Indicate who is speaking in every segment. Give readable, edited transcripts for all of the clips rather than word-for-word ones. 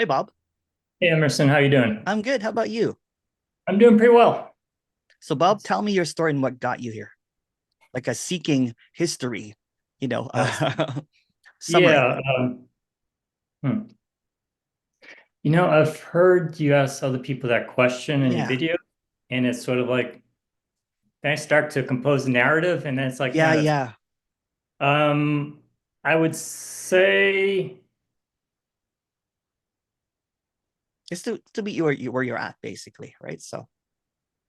Speaker 1: Hi, Bob.
Speaker 2: Hey Emerson, how you doing?
Speaker 1: I'm good. How about you?
Speaker 2: I'm doing pretty well.
Speaker 1: So, Bob, tell me your story and what got you here, like a seeking history, you know,
Speaker 2: That's,
Speaker 1: summary.
Speaker 2: yeah, hmm. I've heard you ask other people that question in your
Speaker 1: Yeah,
Speaker 2: video, and it's sort of like, then I start to compose a narrative, and then it's like,
Speaker 1: yeah,
Speaker 2: yeah, that's,
Speaker 1: yeah.
Speaker 2: um, I would say,
Speaker 1: Just to be where you're at, basically, right? So,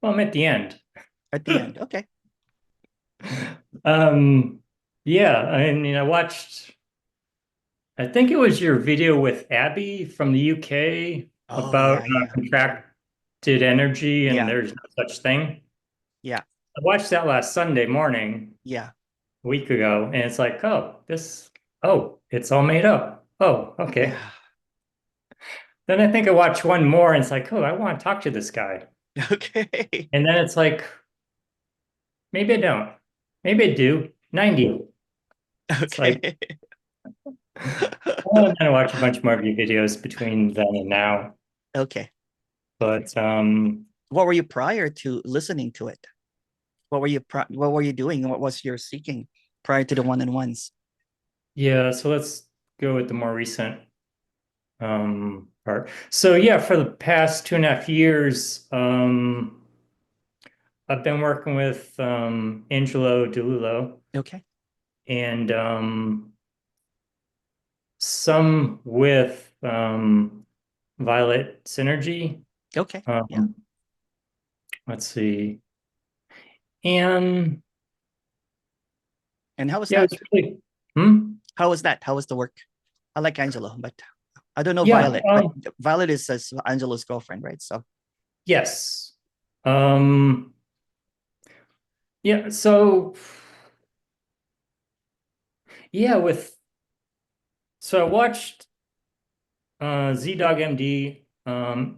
Speaker 2: well, I'm at the end.
Speaker 1: at the end, okay.
Speaker 2: Um, yeah, I watched, I think it was your video with Abby from the UK
Speaker 1: Oh,
Speaker 2: about
Speaker 1: yeah, yeah,
Speaker 2: contracted energy, and
Speaker 1: yeah,
Speaker 2: there's no such thing.
Speaker 1: yeah,
Speaker 2: I watched that last Sunday morning,
Speaker 1: yeah,
Speaker 2: a week ago, and it's like, oh, it's all made up. Oh, okay.
Speaker 1: yeah.
Speaker 2: Then I think I watched one more, and it's like, oh, I want to talk to this guy.
Speaker 1: Okay,
Speaker 2: And then it's like, maybe I don't. Maybe I do. 90. It's like,
Speaker 1: okay.
Speaker 2: well, I'm gonna watch a bunch more of your videos between then and now.
Speaker 1: Okay.
Speaker 2: But
Speaker 1: What were you prior to listening to it? What were you doing? What was your seeking prior to the one-on-ones?
Speaker 2: yeah, so let's go with the more recent part. So yeah, for the past 2.5 years, I've been working with Angelo DeLulo
Speaker 1: Okay,
Speaker 2: and some with Violet Synergy.
Speaker 1: okay, yeah.
Speaker 2: Um, let's see. And
Speaker 1: And how was
Speaker 2: yeah,
Speaker 1: that?
Speaker 2: it's really, hmm?
Speaker 1: How was that? How was the work? I like Angelo, but I don't know
Speaker 2: Yeah,
Speaker 1: Violet, but Violet is Angelo's girlfriend, right? So
Speaker 2: yes. Um, yeah, so yeah, so I watched Z-Dog MD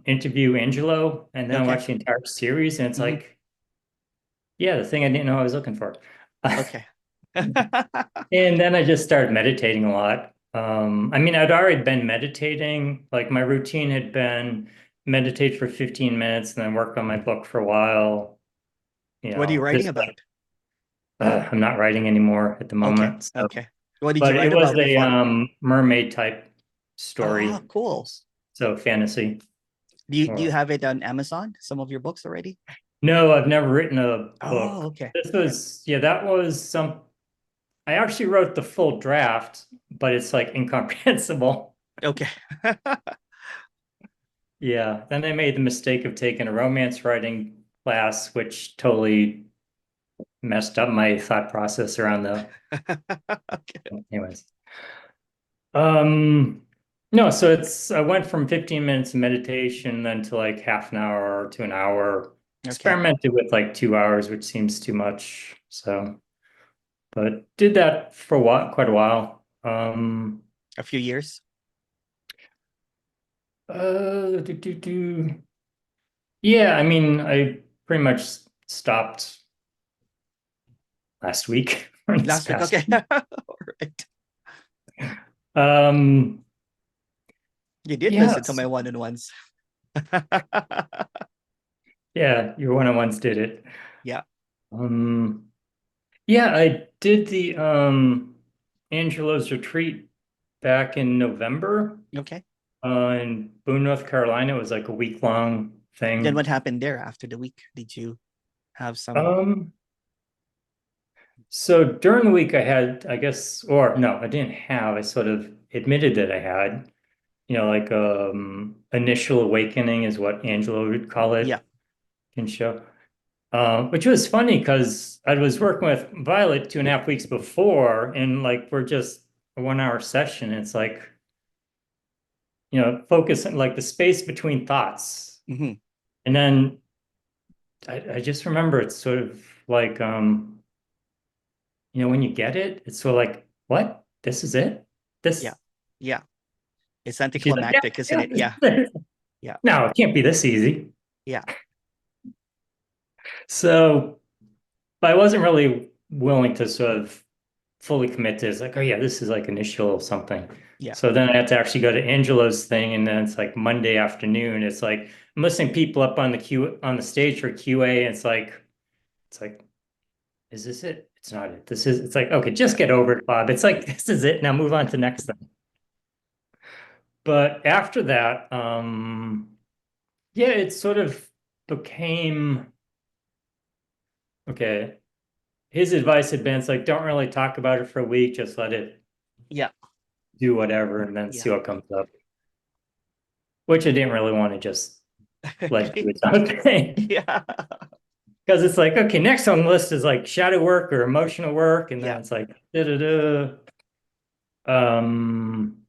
Speaker 2: interview Angelo, and then I
Speaker 1: okay.
Speaker 2: watched the entire series, and it's
Speaker 1: Hmm.
Speaker 2: like, yeah, the thing I didn't know I was looking for.
Speaker 1: Okay.
Speaker 2: And then I just started meditating a lot. I'd already been meditating. Like my routine had been meditate for 15 minutes and then work on my book for a while.
Speaker 1: What are you writing
Speaker 2: Just
Speaker 1: about?
Speaker 2: I'm not writing anymore at the
Speaker 1: Okay.
Speaker 2: moment. So,
Speaker 1: Okay. What did you
Speaker 2: but it
Speaker 1: write
Speaker 2: was
Speaker 1: about
Speaker 2: a
Speaker 1: before?
Speaker 2: mermaid type
Speaker 1: Oh,
Speaker 2: story.
Speaker 1: cool.
Speaker 2: So fantasy.
Speaker 1: Do you
Speaker 2: Or
Speaker 1: have it on Amazon? Some of your books already?
Speaker 2: no, I've never written a
Speaker 1: Oh,
Speaker 2: book.
Speaker 1: okay.
Speaker 2: That was I actually wrote the full draft, but it's like incomprehensible.
Speaker 1: Okay.
Speaker 2: Yeah, then I made the mistake of taking a romance writing class, which totally messed up my thought process around the,
Speaker 1: Okay.
Speaker 2: anyways. Um, no, so I went from 15 minutes of meditation then to like half an hour to an hour.
Speaker 1: Okay.
Speaker 2: Experimented with like 2 hours, which seems too much. So, but did that for a while, quite a while.
Speaker 1: A few years.
Speaker 2: Do. Yeah, I pretty much stopped last week or this
Speaker 1: Last week.
Speaker 2: past
Speaker 1: Okay.
Speaker 2: week.
Speaker 1: All right.
Speaker 2: Um,
Speaker 1: You did listen to
Speaker 2: yes,
Speaker 1: my one-on-ones.
Speaker 2: yeah, your one-on-ones did it.
Speaker 1: Yeah.
Speaker 2: Um, yeah, I did the Angelo's retreat back in November
Speaker 1: Okay.
Speaker 2: in Boone, North Carolina. It was like a week-long
Speaker 1: Then
Speaker 2: thing.
Speaker 1: what happened there after the week? Did you have some?
Speaker 2: Um, so during the week I had, I guess, or no, I didn't have, I sort of admitted that I had, like initial awakening is what Angelo would call
Speaker 1: Yeah.
Speaker 2: it in show. Which was funny because I was working with Violet 2.5 weeks before, and like we're just a 1 hour session. And it's like, focus on like the space between thoughts.
Speaker 1: Hmm.
Speaker 2: And then I just remember it's sort of like, when you get it, it's sort of like, what? This is it?
Speaker 1: Yeah.
Speaker 2: This,
Speaker 1: Yeah. It's
Speaker 2: she's like, yeah,
Speaker 1: anticlimactic, isn't
Speaker 2: yeah,
Speaker 1: it?
Speaker 2: this is
Speaker 1: Yeah.
Speaker 2: it.
Speaker 1: Yeah.
Speaker 2: No, it can't be this easy.
Speaker 1: Yeah.
Speaker 2: So, but I wasn't really willing to sort of fully commit to. It's like, oh yeah, this is like initial something.
Speaker 1: Yeah.
Speaker 2: So then I have to actually go to Angelo's thing, and then it's like Monday afternoon. It's like I'm listening to people up on the stage for QA, and it's like, is this it? It's not it. It's like, okay, just get over it, Bob. It's like, this is it. Now move on to the next thing. But after that, yeah, it sort of became okay. His advice had been, it's like, don't really talk about it for a week, just let it
Speaker 1: Yeah.
Speaker 2: do whatever and then see
Speaker 1: Yeah.
Speaker 2: what comes up. Which I didn't really want to just let do
Speaker 1: Okay.
Speaker 2: its own thing.
Speaker 1: Yeah.
Speaker 2: Because it's like, okay, next on the list is like shadow work or emotional work, and then
Speaker 1: Yeah.
Speaker 2: it's like da-da-da. Um,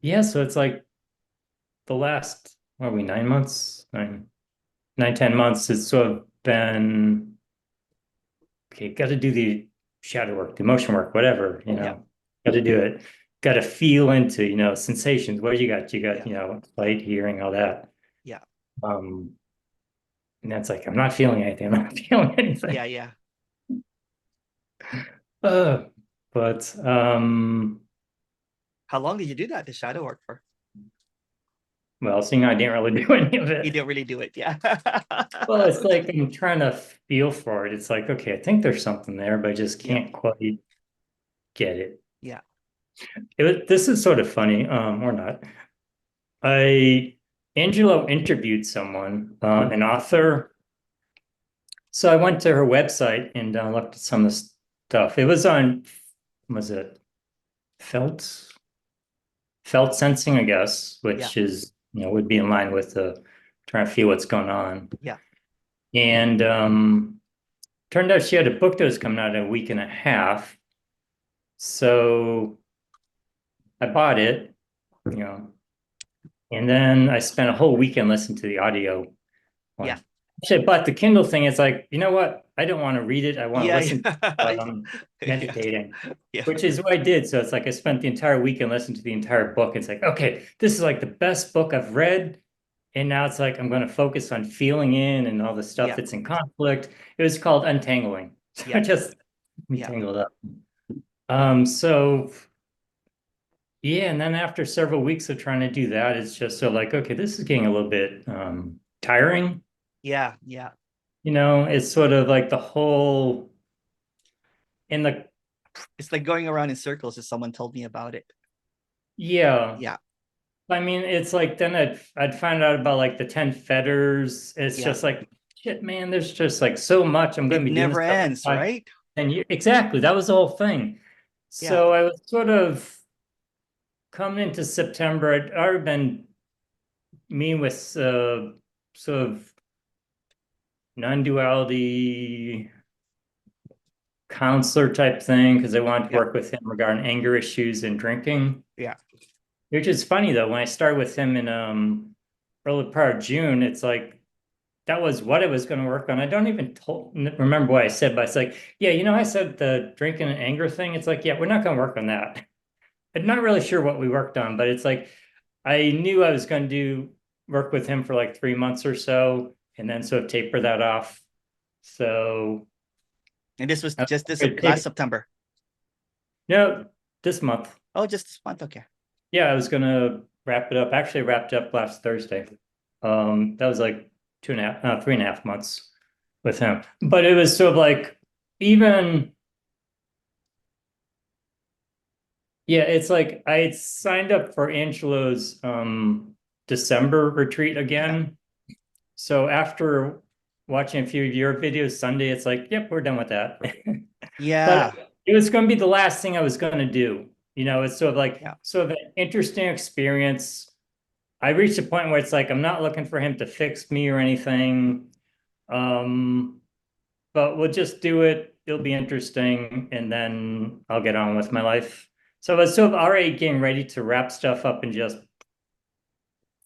Speaker 2: yeah, so it's like the last, what are we, 9 months? 10 months, it's sort of been okay, got to do the shadow work, the emotion work, whatever,
Speaker 1: Yeah.
Speaker 2: got to do it. Got to feel into, sensations. What you got? You got,
Speaker 1: Yeah.
Speaker 2: light, hearing, all that.
Speaker 1: Yeah.
Speaker 2: Um, and that's like, I'm not feeling anything. I'm not feeling anything.
Speaker 1: Yeah. Yeah.
Speaker 2: Uh, but
Speaker 1: How long did you do that, the shadow work for?
Speaker 2: well, seeing I didn't really do any of
Speaker 1: You
Speaker 2: it.
Speaker 1: didn't really do it. Yeah.
Speaker 2: Well, it's like I'm trying to feel for it. It's like, okay, I think there's something there, but I just
Speaker 1: Yeah.
Speaker 2: can't quite get it.
Speaker 1: Yeah.
Speaker 2: This is sort of funny, or not. I Angelo interviewed someone, an author. So I went to her website and looked at some of the stuff. It was on, was it felt felt sensing, I guess,
Speaker 1: Yeah.
Speaker 2: which is, would be in line with the trying to feel what's going on.
Speaker 1: Yeah.
Speaker 2: And turned out she had a book that was coming out in a week and a half. So I bought it, you know, and then I spent a whole weekend listening to the audio
Speaker 1: Yeah.
Speaker 2: one. Actually, I bought the Kindle thing. It's like, you know what? I don't want to read it. I want to
Speaker 1: Yeah.
Speaker 2: listen
Speaker 1: Yeah. Yeah.
Speaker 2: meditating,
Speaker 1: Yeah.
Speaker 2: which is what I did. So it's like I spent the entire weekend listening to the entire book. It's like, okay, this is like the best book I've read. And now it's like I'm going to focus on feeling in and all the stuff
Speaker 1: Yeah.
Speaker 2: that's in conflict. It was called Untangling. So I
Speaker 1: Yeah.
Speaker 2: just me
Speaker 1: Yeah.
Speaker 2: tangled up. So yeah, and then after several weeks of trying to do that, it's just so like, okay, this is getting a little bit tiring.
Speaker 1: Yeah. Yeah.
Speaker 2: It's sort of like the whole in the
Speaker 1: It's like going around in circles as someone told me about it.
Speaker 2: yeah.
Speaker 1: Yeah.
Speaker 2: I mean, it's like then I'd find out about like the 10 fetters. It's
Speaker 1: Yeah.
Speaker 2: just like shit, man, there's just like so much. I'm
Speaker 1: It
Speaker 2: gonna be doing this
Speaker 1: never
Speaker 2: stuff
Speaker 1: ends,
Speaker 2: for
Speaker 1: right?
Speaker 2: exactly. That was the whole thing.
Speaker 1: Yeah.
Speaker 2: So I was sort of coming into September, I'd already been meeting with sort of non-duality counselor type thing because I wanted to
Speaker 1: Yeah.
Speaker 2: work with him regarding anger issues and drinking.
Speaker 1: Yeah.
Speaker 2: Which is funny though, when I started with him in early part of June, it's like that was what I was going to work on. I don't even remember what I said, but it's like, yeah, I said the drinking and anger thing. It's like, yeah, we're not going to work on that. I'm not really sure what we worked on, but it's like I knew I was going to do work with him for like 3 months or so, and then sort of taper that off. So
Speaker 1: And this was
Speaker 2: I
Speaker 1: just this
Speaker 2: was
Speaker 1: last September.
Speaker 2: no, this month.
Speaker 1: Oh, just this month. Okay.
Speaker 2: Yeah, I was gonna wrap it up. Actually, I wrapped up last Thursday. That was like 3.5 months with him. But it was sort of like even yeah, it's like I signed up for Angelo's December retreat
Speaker 1: Yeah.
Speaker 2: again. So after watching a few of your videos Sunday, it's like, yep, we're done with that.
Speaker 1: Yeah.
Speaker 2: But it was going to be the last thing I was going to do. It's sort of like
Speaker 1: Yeah.
Speaker 2: sort of an interesting experience. I reached a point where it's like I'm not looking for him to fix me or anything. Um, but we'll just do it. It'll be interesting, and then I'll get on with my life. So I was sort of already getting ready to wrap stuff up and just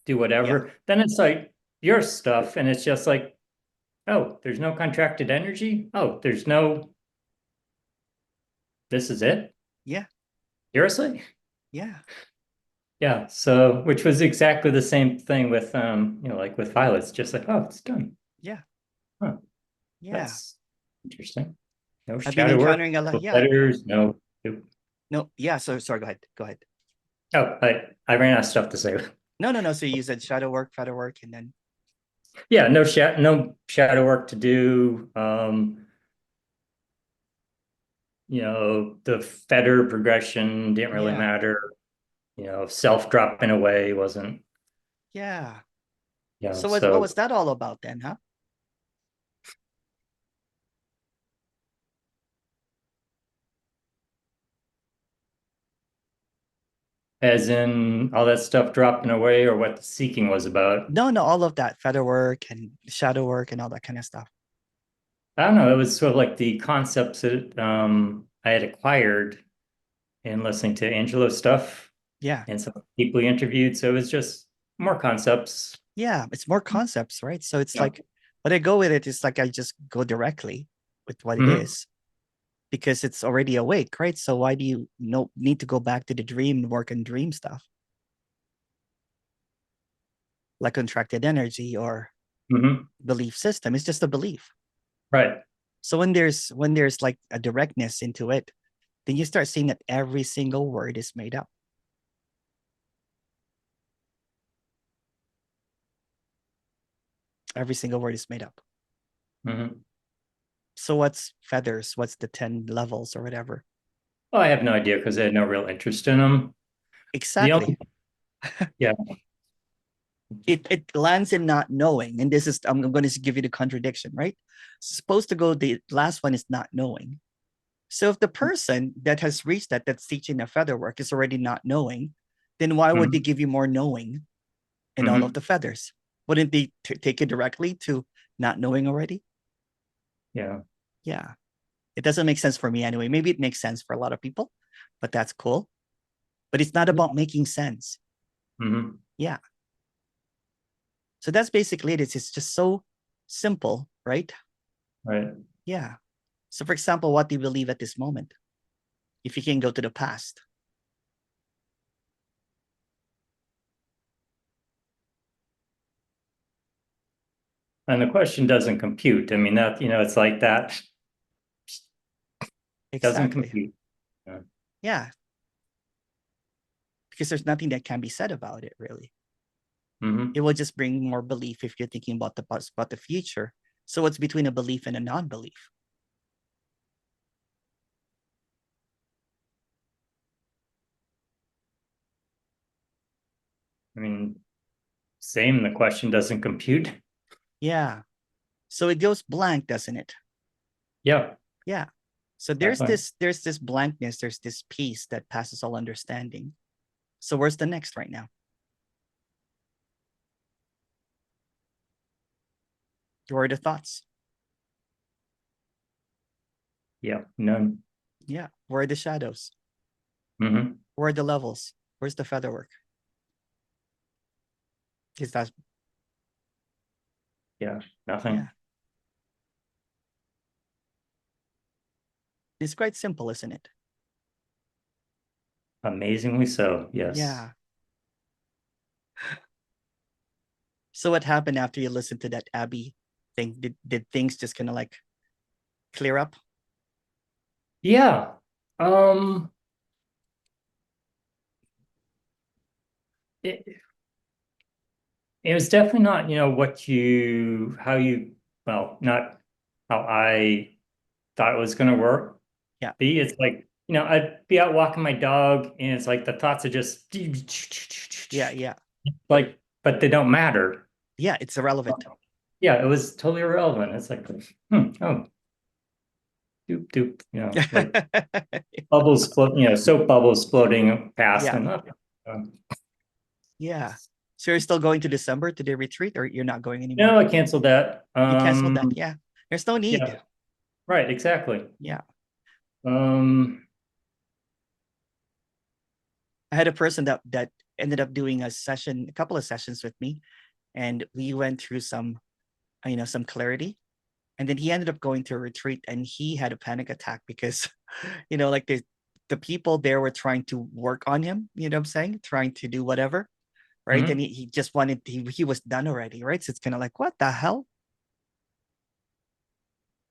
Speaker 2: do
Speaker 1: Yeah.
Speaker 2: whatever. Then it's like your stuff, and it's just like, oh, there's no contracted energy. Oh, there's no. This is it.
Speaker 1: Yeah.
Speaker 2: Seriously?
Speaker 1: Yeah.
Speaker 2: Yeah. So, which was exactly the same thing with, like with Violet's, just like, oh, it's done.
Speaker 1: Yeah.
Speaker 2: Huh,
Speaker 1: Yeah.
Speaker 2: that's interesting. No
Speaker 1: I've been
Speaker 2: shadow work,
Speaker 1: encountering a lot.
Speaker 2: no
Speaker 1: Yeah.
Speaker 2: letters, no. Nope.
Speaker 1: No. Yeah. So sorry. Go ahead. Go ahead.
Speaker 2: Oh, I ran out of stuff to say.
Speaker 1: No. No. No. So you said shadow work, and then
Speaker 2: Yeah, no shadow work to do. The fetter progression didn't really
Speaker 1: yeah.
Speaker 2: matter. Self dropping away wasn't,
Speaker 1: Yeah.
Speaker 2: yeah.
Speaker 1: So what
Speaker 2: So
Speaker 1: was that all about then, huh?
Speaker 2: as in all that stuff dropping away, or what the seeking was about.
Speaker 1: No. No. All of that feather work and shadow work and all that kind of stuff.
Speaker 2: I don't know. It was sort of like the concepts that I had acquired in listening to Angelo's stuff
Speaker 1: Yeah.
Speaker 2: and some people he interviewed. So it was just more concepts.
Speaker 1: Yeah. It's more concepts, right? So it's
Speaker 2: Yeah.
Speaker 1: like when I go with it, it's like I just go directly with what it
Speaker 2: Mhm.
Speaker 1: is because it's already awake, right? So why do you need to go back to the dream and work on dream stuff like contracted energy or
Speaker 2: Mhm.
Speaker 1: belief system? It's just a belief.
Speaker 2: Right.
Speaker 1: So when there's like a directness into it, then you start seeing that every single word is made up. Every single word is made up.
Speaker 2: Mhm.
Speaker 1: So what's feathers? What's the 10 levels or whatever?
Speaker 2: Well, I have no idea because I had no real interest in them. The
Speaker 1: Exactly.
Speaker 2: only, yeah.
Speaker 1: It lands in not knowing. And this is I'm going to give you the contradiction, right? Supposed to go, the last one is not knowing. So if the person that has reached that's teaching a feather work is already not knowing, then why would they
Speaker 2: Mhm.
Speaker 1: give you more knowing in all of
Speaker 2: Mhm.
Speaker 1: the feathers? Wouldn't they take it directly to not knowing already?
Speaker 2: Yeah.
Speaker 1: Yeah. It doesn't make sense for me anyway. Maybe it makes sense for a lot of people, but that's cool. But it's not about making sense.
Speaker 2: Mhm.
Speaker 1: Yeah. So that's basically it. It's just so simple, right?
Speaker 2: Right.
Speaker 1: Yeah. So, for example, what do you believe at this moment? If you can go to the past,
Speaker 2: And the question doesn't compute. I mean, it's like that doesn't
Speaker 1: exactly.
Speaker 2: compute. Yeah.
Speaker 1: Yeah. Because there's nothing that can be said about it, really. It
Speaker 2: Mhm.
Speaker 1: will just bring more belief if you're thinking about the past, about the future. So, what's between a belief and a non belief?
Speaker 2: I mean, same. The question doesn't compute.
Speaker 1: Yeah. So, it goes blank, doesn't it?
Speaker 2: Yeah,
Speaker 1: Yeah. So
Speaker 2: definitely.
Speaker 1: there's this blankness, there's this peace that passes all understanding. So where's the next right now? Where are the thoughts?
Speaker 2: Yeah, none.
Speaker 1: Yeah. Where are the shadows?
Speaker 2: Hmm.
Speaker 1: Where are the levels? Where's the feather work? Because that's
Speaker 2: Yeah,
Speaker 1: yeah.
Speaker 2: nothing.
Speaker 1: It's quite simple, isn't it?
Speaker 2: Amazingly so. Yes.
Speaker 1: Yeah. So what happened after you listened to that Abby thing? Did things just kind of like clear up?
Speaker 2: Yeah. Um, it, it was definitely not, well, not how I thought it was going to work.
Speaker 1: Yeah.
Speaker 2: It's like, I'd be out walking my dog and it's like the thoughts are just
Speaker 1: Yeah. Yeah.
Speaker 2: like, but they don't matter.
Speaker 1: Yeah. It's irrelevant.
Speaker 2: Yeah, it was totally irrelevant. It's like, oh, doop doop, like bubbles float, soap bubbles floating past
Speaker 1: Yeah.
Speaker 2: and up. Um,
Speaker 1: Yeah. So you're still going to December to the retreat, or you're not going
Speaker 2: no,
Speaker 1: anymore?
Speaker 2: I canceled that.
Speaker 1: You canceled that. Yeah. There's no need.
Speaker 2: Yeah, right, exactly.
Speaker 1: Yeah.
Speaker 2: Um,
Speaker 1: I had a person that ended up doing a couple of sessions with me, and we went through some clarity. And then he ended up going to a retreat, and he had a panic attack because, like the people there were trying to work on him. You know what I'm saying? Trying to do whatever, right? And
Speaker 2: mhm.
Speaker 1: he just wanted he was done already, right? So it's kind of like, what the hell?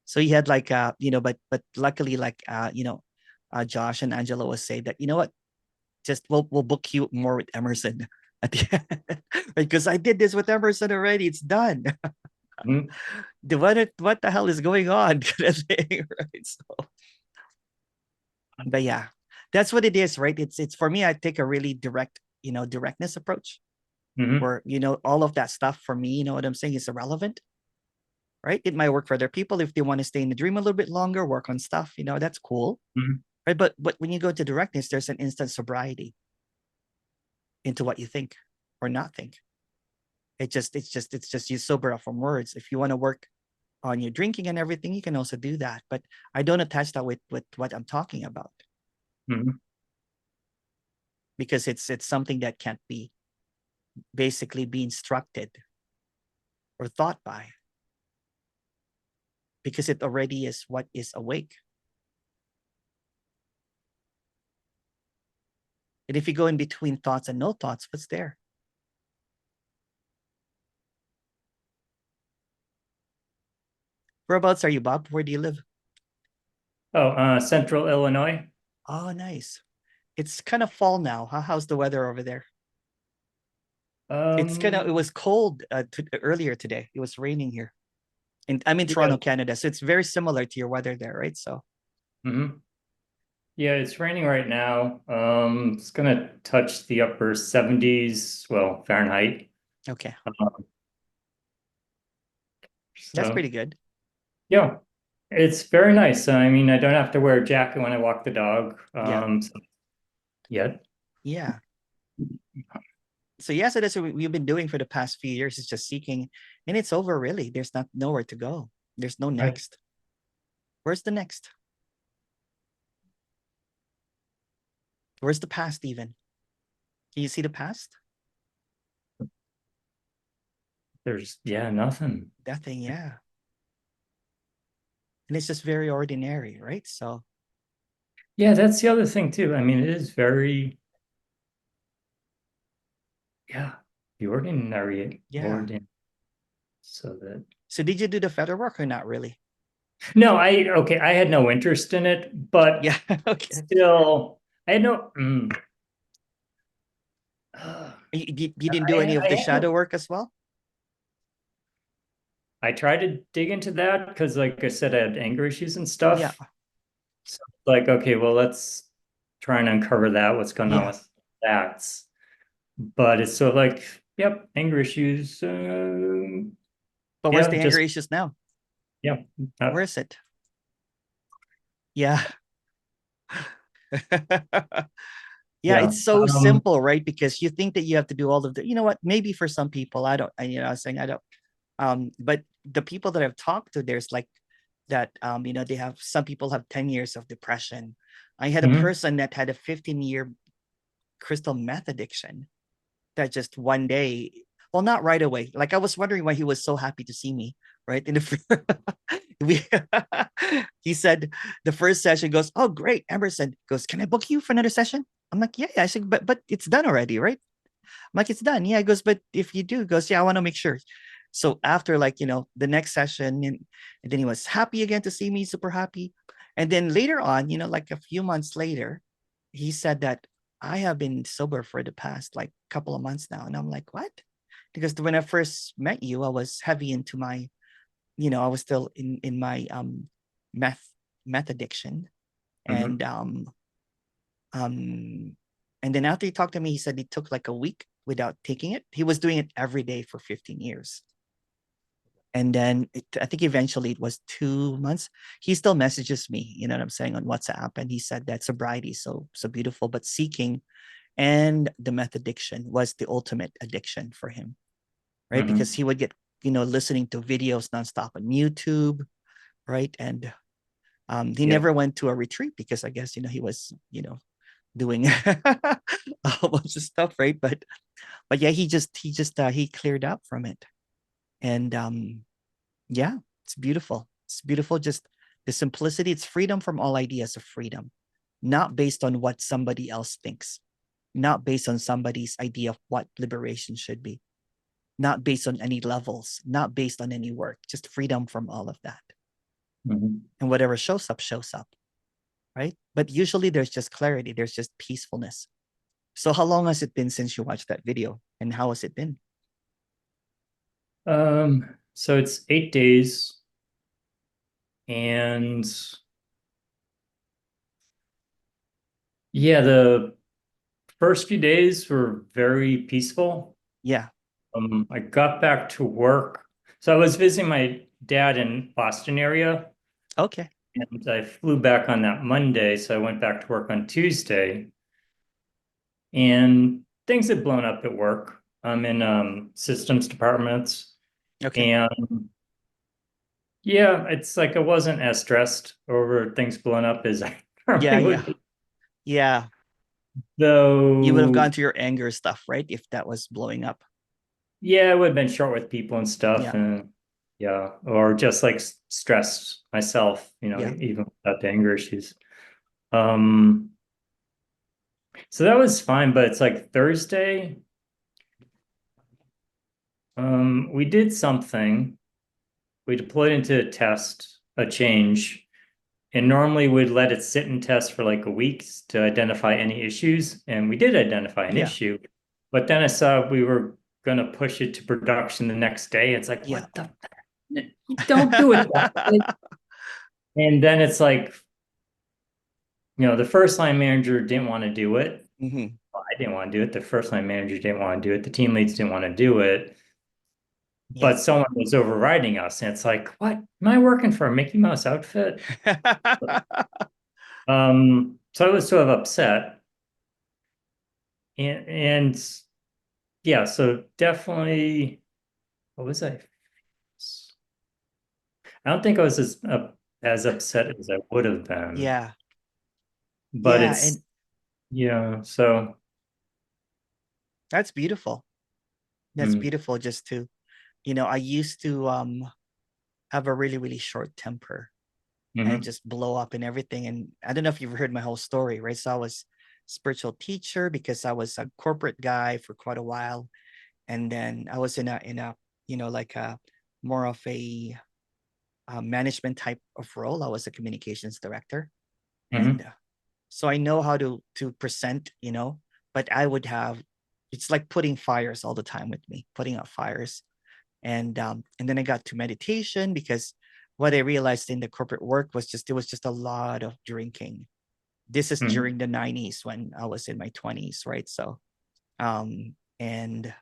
Speaker 1: So he had like but luckily like Josh and Angela was say that, you know what, just we'll book you more with Emerson at the end. Because I did this with Emerson already. It's done.
Speaker 2: Mhm.
Speaker 1: What the hell is going on? Kind of thing, right? So, but yeah, that's what it is, right? It's for me, I take a really direct, directness approach
Speaker 2: Mhm.
Speaker 1: where, all of that stuff for me, you know what I'm saying, is irrelevant, right? It might work for other people if they want to stay in the dream a little bit longer, work on stuff, that's cool.
Speaker 2: Mhm.
Speaker 1: Right. But when you go to directness, there's an instant sobriety into what you think or not think. It's just you sober up from words. If you want to work on your drinking and everything, you can also do that. But I don't attach that with what I'm talking about,
Speaker 2: Mhm.
Speaker 1: because it's something that can't be basically be instructed or thought by, because it already is what is awake. And if you go in between thoughts and no thoughts, what's there? Whereabouts are you, Bob? Where do you live?
Speaker 2: Oh, Central Illinois.
Speaker 1: Oh, nice. It's kind of fall now. How's the weather over there? It
Speaker 2: Um,
Speaker 1: was cold earlier today. It was raining here. And I'm in
Speaker 2: yeah.
Speaker 1: Toronto, Canada. So it's very similar to your weather there, right? So,
Speaker 2: Mhm. Yeah, it's raining right now. It's gonna touch the upper 70s, well, Fahrenheit.
Speaker 1: okay.
Speaker 2: Um,
Speaker 1: That's
Speaker 2: so
Speaker 1: pretty good.
Speaker 2: yeah, it's very nice. I mean, I don't have to wear a jacket when I walk the dog.
Speaker 1: Yeah.
Speaker 2: So yet.
Speaker 1: Yeah. So, yeah, so that's what we've been doing for the past few years, is just seeking. And it's over, really. There's not nowhere to go. There's no
Speaker 2: Right.
Speaker 1: next. Where's the next? Where's the past even? Can you see the past?
Speaker 2: There's yeah, nothing.
Speaker 1: Nothing, yeah. And it's just very ordinary, right? So,
Speaker 2: Yeah, that's the other thing too. I mean, it is very, yeah, the ordinary,
Speaker 1: yeah.
Speaker 2: ordinary. So that
Speaker 1: So did you do the feather work or not really?
Speaker 2: no, okay, I had no interest in it, but
Speaker 1: Yeah. Okay.
Speaker 2: still, I had no.
Speaker 1: You didn't do any of
Speaker 2: I
Speaker 1: the
Speaker 2: had no.
Speaker 1: shadow work as well?
Speaker 2: I tried to dig into that because, like I said, I had anger issues and
Speaker 1: Yeah.
Speaker 2: stuff. So, like, okay, well, let's try and uncover that. What's going on
Speaker 1: Yeah.
Speaker 2: with that? But it's sort of like, yep, anger issues.
Speaker 1: But where's
Speaker 2: Yeah,
Speaker 1: the anger
Speaker 2: just
Speaker 1: issues now?
Speaker 2: yeah.
Speaker 1: Where is it? Yeah. Yeah,
Speaker 2: Yeah.
Speaker 1: it's so simple, right? Because you think that you have to do all of the, you know what? Maybe for some people, I don't, I was saying I don't. But the people that I've talked to, there's like that, they have, some people have 10 years of depression. I had a
Speaker 2: Mhm.
Speaker 1: person that had a 15-year crystal meth addiction that just one day, well, not right away. Like I was wondering why he was so happy to see me, right? In the we he said the first session goes, "Oh, great." Emerson goes, "Can I book you for another session?" I'm like, "Yeah, yeah." I said, "But it's done already, right?" I'm like, "It's done." Yeah, he goes, "But if you do," he goes, "Yeah, I want to make sure." So after, like, the next session, and then he was happy again to see me, super happy. And then later on, like a few months later, he said that I have been sober for the past like couple of months now. And I'm like, what? Because when I first met you, I was heavy into my, I was still in my meth meth addiction.
Speaker 2: Mhm.
Speaker 1: And um and then after he talked to me, he said it took like a week without taking it. He was doing it every day for 15 years. And then I think eventually it was 2 months. He still messages me, you know what I'm saying, on WhatsApp. And he said that sobriety is so beautiful, but seeking and the meth addiction was the ultimate addiction for him, right? Because
Speaker 2: Mhm.
Speaker 1: he would get, listening to videos nonstop on YouTube, right? And he
Speaker 2: Yep.
Speaker 1: never went to a retreat because I guess, he was, doing a whole bunch of stuff, right? But yeah, he cleared up from it. And yeah, it's beautiful. It's beautiful. Just the simplicity. It's freedom from all ideas of freedom, not based on what somebody else thinks, not based on somebody's idea of what liberation should be, not based on any levels, not based on any work, just freedom from all of that. and whatever shows up, right? But usually there's just clarity, there's just peacefulness. So how long has it been since you watched that video, and how has it been?
Speaker 2: So it's 8 days, and yeah, the first few days were very peaceful.
Speaker 1: Yeah.
Speaker 2: I got back to work. So I was visiting my dad in Boston area,
Speaker 1: Okay.
Speaker 2: and I flew back on that Monday. So I went back to work on Tuesday, and things had blown up at work. I'm in systems departments,
Speaker 1: Okay.
Speaker 2: and yeah, it's like I wasn't as stressed over things blowing up as I
Speaker 1: Yeah,
Speaker 2: normally
Speaker 1: yeah.
Speaker 2: would be.
Speaker 1: Yeah. You would have gone
Speaker 2: Though,
Speaker 1: to your anger stuff, right? If that was blowing up.
Speaker 2: yeah, I would have been short with people and stuff,
Speaker 1: Yeah.
Speaker 2: and yeah, or just like stressed myself,
Speaker 1: Yeah.
Speaker 2: even without the anger issues. Um, so that was fine, but it's like Thursday, we did something. We deployed into a test, a change, and normally we'd let it sit and test for like a week to identify any issues, and we did identify an
Speaker 1: Yeah.
Speaker 2: issue. But then I saw we were gonna push it to production the next day. It's like,
Speaker 1: Yeah.
Speaker 2: what the don't do it that way. And then it's like, the first line manager didn't want to do it.
Speaker 1: Hmm.
Speaker 2: Well, I didn't want to do it. The first line manager didn't want to do it. The team leads didn't want to do it.
Speaker 1: Yeah.
Speaker 2: But someone was overriding us. And it's like, what? Am I working for a Mickey Mouse outfit? So I was sort of upset. And yeah, so definitely, what was I? I don't think I was as upset as I would have been.
Speaker 1: Yeah.
Speaker 2: But
Speaker 1: Yeah.
Speaker 2: it's,
Speaker 1: And
Speaker 2: yeah, so.
Speaker 1: that's beautiful. That's
Speaker 2: Mm,
Speaker 1: beautiful. Just to, I used to have a really, really short temper and
Speaker 2: mhm,
Speaker 1: just blow up and everything. And I don't know if you've heard my whole story, right? So I was spiritual teacher because I was a corporate guy for quite a while. And then I was in a, like a more of a management type of role. I was a communications director. And
Speaker 2: mhm,
Speaker 1: so I know how to present, but I would have, it's like putting fires all the time with me, putting out fires. And then I got to meditation because what I realized in the corporate work was just, it was just a lot of drinking. This is
Speaker 2: mhm,
Speaker 1: during the 90s when I was in my 20s, right? So and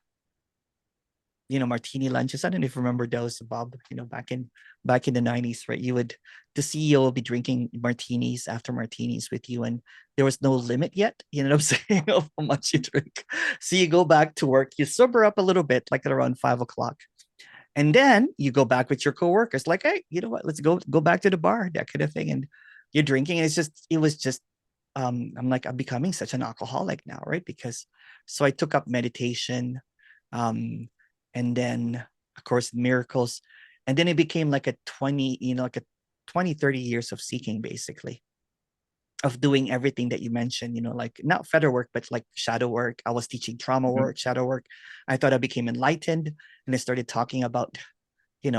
Speaker 1: martini lunches. I don't know if you remember those, Bob, back in the 90s, right? The CEO will be drinking martinis after martinis with you, and there was no limit yet, you know what I'm saying, of how much you drink. So you go back to work, you sober up a little bit, like at around 5 o'clock. And then you go back with your coworkers, like, hey, you know what? Let's go back to the bar, that kind of thing. And you're drinking. And it was just, I'm like, I'm becoming such an alcoholic now, right? Because so I took up meditation, um, and then of course miracles, and then it became like a 20, like a 20, 30 years of seeking, basically, of doing everything that you mentioned, like not feather work, but like shadow work. I was teaching trauma
Speaker 2: mhm,
Speaker 1: work, shadow work. I thought I became enlightened, and I started talking about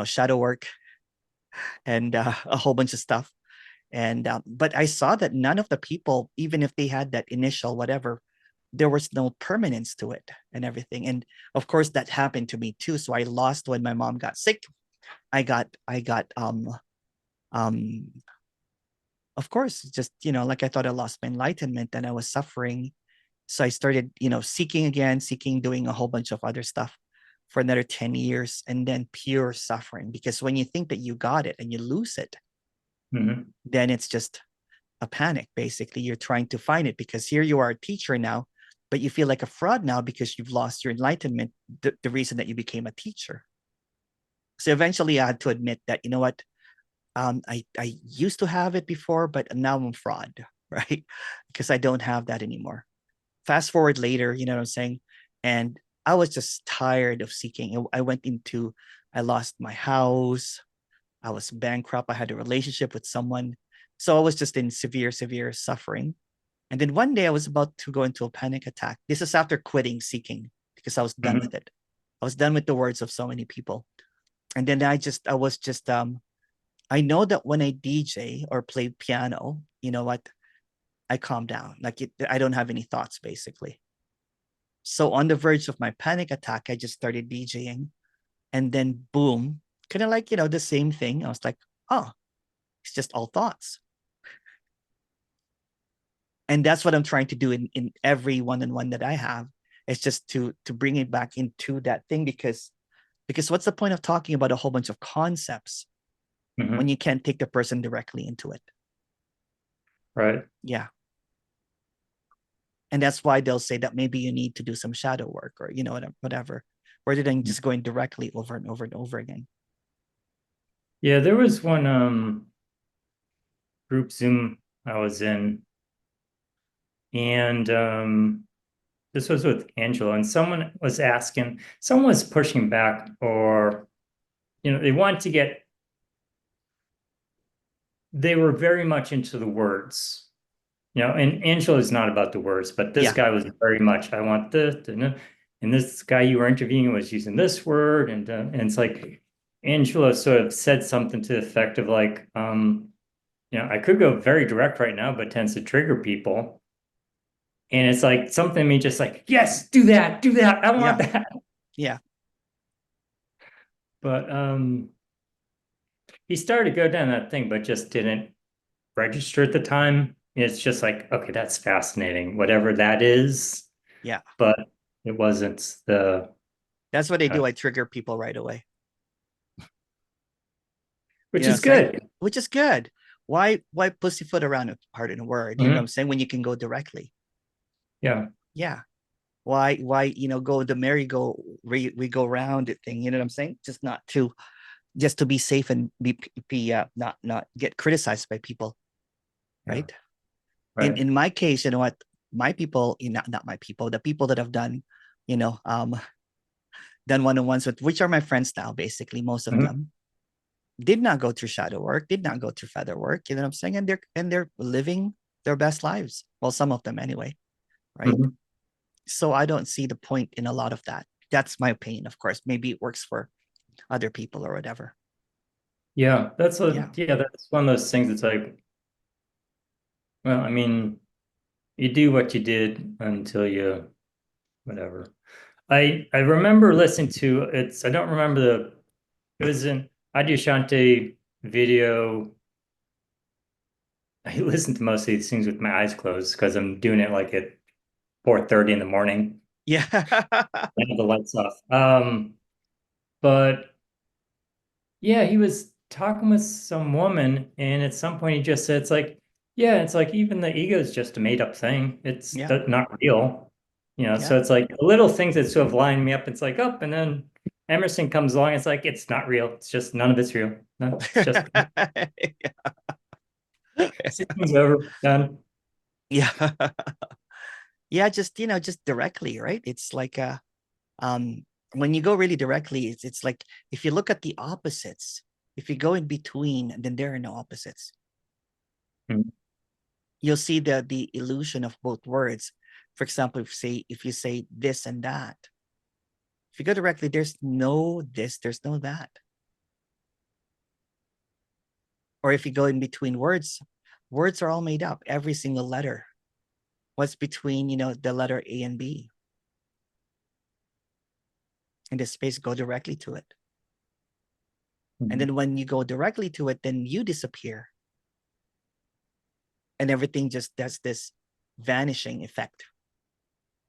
Speaker 1: shadow work and a whole bunch of stuff. And but I saw that none of the people, even if they had that initial whatever, there was no permanence to it and everything. And of course that happened to me too. So I lost when my mom got sick. I got of course, just like I thought I lost my enlightenment and I was suffering. So I started, seeking again, seeking, doing a whole bunch of other stuff for another 10 years, and then pure suffering. Because when you think that you got it and you lose it,
Speaker 2: mhm,
Speaker 1: then it's just a panic. Basically, you're trying to find it because here you are a teacher now, but you feel like a fraud now because you've lost your enlightenment, the reason that you became a teacher. So eventually I had to admit that, you know what, I used to have it before, but now I'm a fraud, right? Because I don't have that anymore. Fast forward later, you know what I'm saying? And I was just tired of seeking. I lost my house. I was bankrupt. I had a relationship with someone. So I was just in severe, severe suffering. And then one day I was about to go into a panic attack. This is after quitting seeking because I was done
Speaker 2: mhm,
Speaker 1: with it. I was done with the words of so many people. And then I was just I know that when I DJ or play piano, you know what? I calm down. Like I don't have any thoughts basically. So on the verge of my panic attack, I just started DJing, and then boom, kind of like, the same thing. I was like, oh, it's just all thoughts. And that's what I'm trying to do in every one-on-one that I have. It's just to bring it back into that thing, because what's the point of talking about a whole bunch of concepts when you can't take the person directly into it?
Speaker 2: Right.
Speaker 1: Yeah. And that's why they'll say that maybe you need to do some shadow work, or whatever, rather than just going directly over and over and over again.
Speaker 2: Yeah, there was one group Zoom I was in, and this was with Angela, and someone was pushing back, or they wanted to they were very much into the words. And Angela is not about the words, but this
Speaker 1: Yeah.
Speaker 2: guy was very much, I want this, and this guy you were interviewing was using this word, and it's like Angela sort of said something to the effect of like, I could go very direct right now, but tends to trigger people. And it's like something in me just like, yes, do that, I want that.
Speaker 1: Yeah.
Speaker 2: But he started to go down that thing, but just didn't register at the time. It's just like, okay, that's fascinating, whatever that is.
Speaker 1: Yeah.
Speaker 2: But it wasn't
Speaker 1: That's what I do. I trigger people right away.
Speaker 2: which
Speaker 1: You know what
Speaker 2: is
Speaker 1: I'm saying?
Speaker 2: good.
Speaker 1: Which is good. Why pussyfoot around a part in a word? You know what I'm saying? When you can go directly.
Speaker 2: Yeah.
Speaker 1: Yeah. Why go the merry-go we go round it thing? You know what I'm saying? Just to be safe and be not get criticized by people, right?
Speaker 2: Right.
Speaker 1: In my case, you know what? My people, not my people, the people that have done, done one-on-ones with, which are my friends now, basically, most of them did not go through shadow work, did not go through feather work, you know what I'm saying? And they're living their best lives. Well, some of them anyway, right? So I don't see the point in a lot of that. That's my opinion, of course. Maybe it works for other people or whatever.
Speaker 2: Yeah, that's
Speaker 1: Yeah.
Speaker 2: that's one of those things. It's like, well, I mean, you do what you did until you whatever. I remember listening to I don't remember it was an Adyashanti video. I listen to most of these things with my eyes closed because I'm doing it like at 4:30 in the morning.
Speaker 1: Yeah.
Speaker 2: I have the lights off. But yeah, he was talking with some woman, and at some point he just said, it's like, yeah, it's like even the ego is just a made up thing. It's
Speaker 1: Yeah.
Speaker 2: not real.
Speaker 1: Yeah.
Speaker 2: So it's like little things that sort of line me up. It's like, up, and then Emerson comes along. It's like, it's not real. It's just none of it's real. No, it's just things over, done.
Speaker 1: Yeah. Yeah, just directly, right? It's like when you go really directly, it's like if you look at the opposites, if you go in between, then there are no opposites.
Speaker 2: Mhm.
Speaker 1: You'll see the illusion of both words. For example, if you say this and that, if you go directly, there's no this, there's no that. Or if you go in between words, words are all made up, every single letter. What's between, the letter A and B? In this space, go directly to it. And then when you go directly to it, then you disappear. And everything just does this vanishing effect.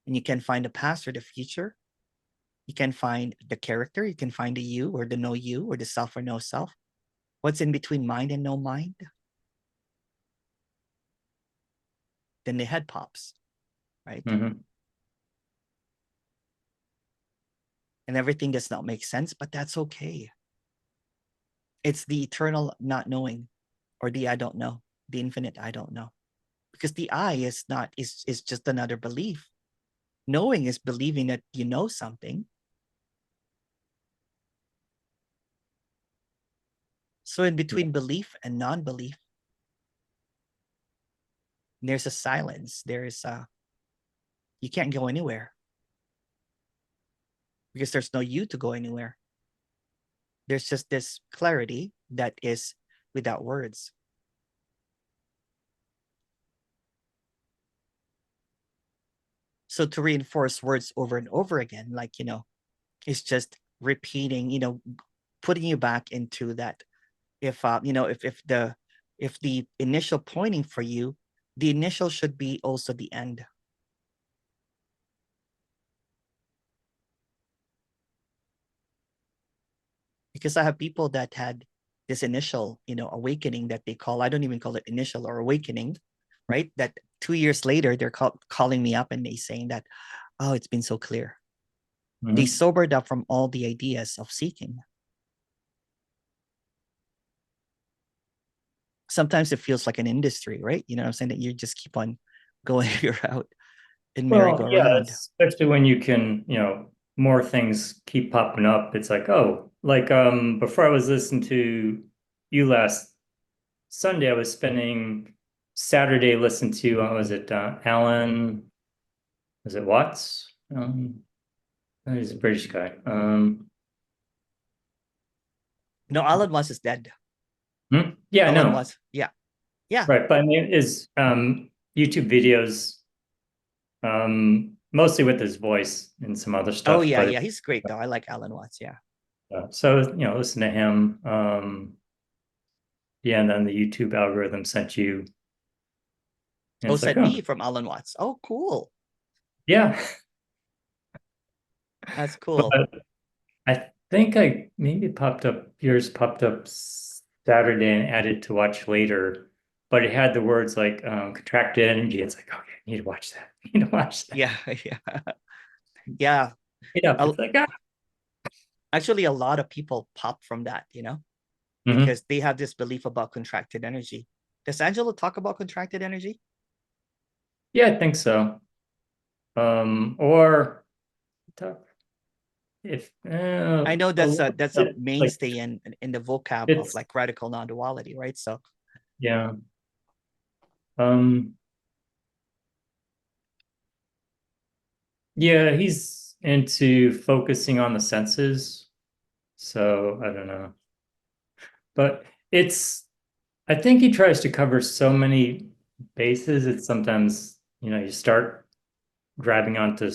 Speaker 1: And you can find the past or the future. You can find the character. You can find the you or the no you, or the self or no self. What's in between mind and no mind? Then the head pops, right? And everything does not make sense, but that's okay. It's the eternal not knowing, or the I don't know, the infinite I don't know. Because the I is not, is just another belief. Knowing is believing that you know something. So in between belief and non-belief, there's a silence. You can't go anywhere because there's no you to go anywhere. There's just this clarity that is without words. So to reinforce words over and over again, like, it's just repeating, putting you back into that. If if the initial pointing for you, the initial should be also the end. Because I have people that had this initial, awakening that they call, I don't even call it initial or awakening, right? That 2 years later, they're calling me up and they saying that, oh, it's been so clear. They sobered up from all the ideas of seeking. Sometimes it feels like an industry, right? You know what I'm saying? That you just keep on going your route in
Speaker 2: Well, yeah,
Speaker 1: merry-go-round.
Speaker 2: especially when you can, more things keep popping up. It's like, oh, like before I was listening to you last Sunday, I was spending Saturday listening to was it Alan? Was it Watts? He's a British guy.
Speaker 1: No, Alan Watts is dead.
Speaker 2: Yeah, I
Speaker 1: Alan
Speaker 2: know.
Speaker 1: Watts, yeah, yeah.
Speaker 2: Right, but I mean, is YouTube videos mostly with his voice and some other
Speaker 1: Oh
Speaker 2: stuff,
Speaker 1: yeah,
Speaker 2: but
Speaker 1: yeah. He's great though. I like Alan Watts. Yeah.
Speaker 2: so listen to him. Yeah, and then the YouTube algorithm sent you, and
Speaker 1: Oh,
Speaker 2: it's like,
Speaker 1: sent
Speaker 2: oh,
Speaker 1: me from Alan Watts. Oh, cool.
Speaker 2: yeah.
Speaker 1: That's
Speaker 2: But
Speaker 1: cool.
Speaker 2: I think I maybe yours popped up Saturday and added to watch later, but it had the words like contracted energy. It's like, okay, I need to watch that. I need to watch that.
Speaker 1: Yeah, yeah, yeah.
Speaker 2: It's like, ah.
Speaker 1: Actually, a lot of people pop from that,
Speaker 2: Mhm.
Speaker 1: because they have this belief about contracted energy. Does Angela talk about contracted energy?
Speaker 2: Yeah, I think so. Or if
Speaker 1: I know
Speaker 2: a
Speaker 1: that's a
Speaker 2: bit, like
Speaker 1: mainstay in the vocab of
Speaker 2: it's
Speaker 1: like radical non-duality, right? So
Speaker 2: yeah. Um, yeah, he's into focusing on the senses. So I don't know. But it's I think he tries to cover so many bases. It's sometimes, you start grabbing onto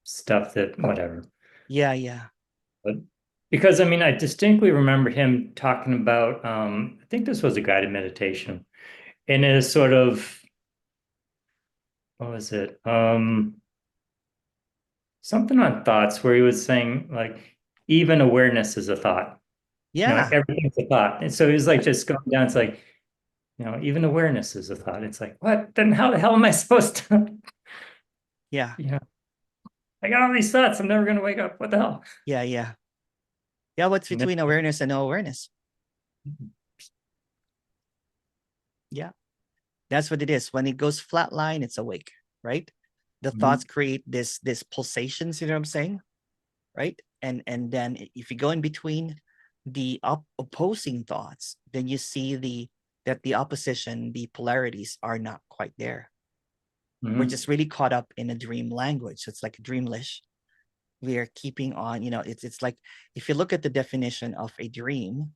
Speaker 2: stuff that whatever.
Speaker 1: yeah, yeah,
Speaker 2: But because I mean, I distinctly remember him talking about I think this was a guided meditation. And it is sort of what was it? Something on thoughts where he was saying like even awareness is a thought.
Speaker 1: yeah,
Speaker 2: Everything's a thought. And so he was like just going down, it's like, even awareness is a thought. It's like, what? Then how the hell am I supposed to,
Speaker 1: yeah,
Speaker 2: you know, I got all these thoughts. I'm never gonna wake up. What the hell?
Speaker 1: yeah, yeah. Yeah, what's
Speaker 2: And then,
Speaker 1: between awareness and no awareness? Yeah, that's what it is. When it goes flatline, it's awake, right? The thoughts
Speaker 2: Mhm,
Speaker 1: create this pulsations, you know what I'm saying? Right? And then if you go in between the opposing thoughts, then you see that the opposition, the polarities are not quite there. We're
Speaker 2: mhm,
Speaker 1: just really caught up in a dream language. So it's like dreamlish. We are keeping on, it's like if you look at the definition of a dream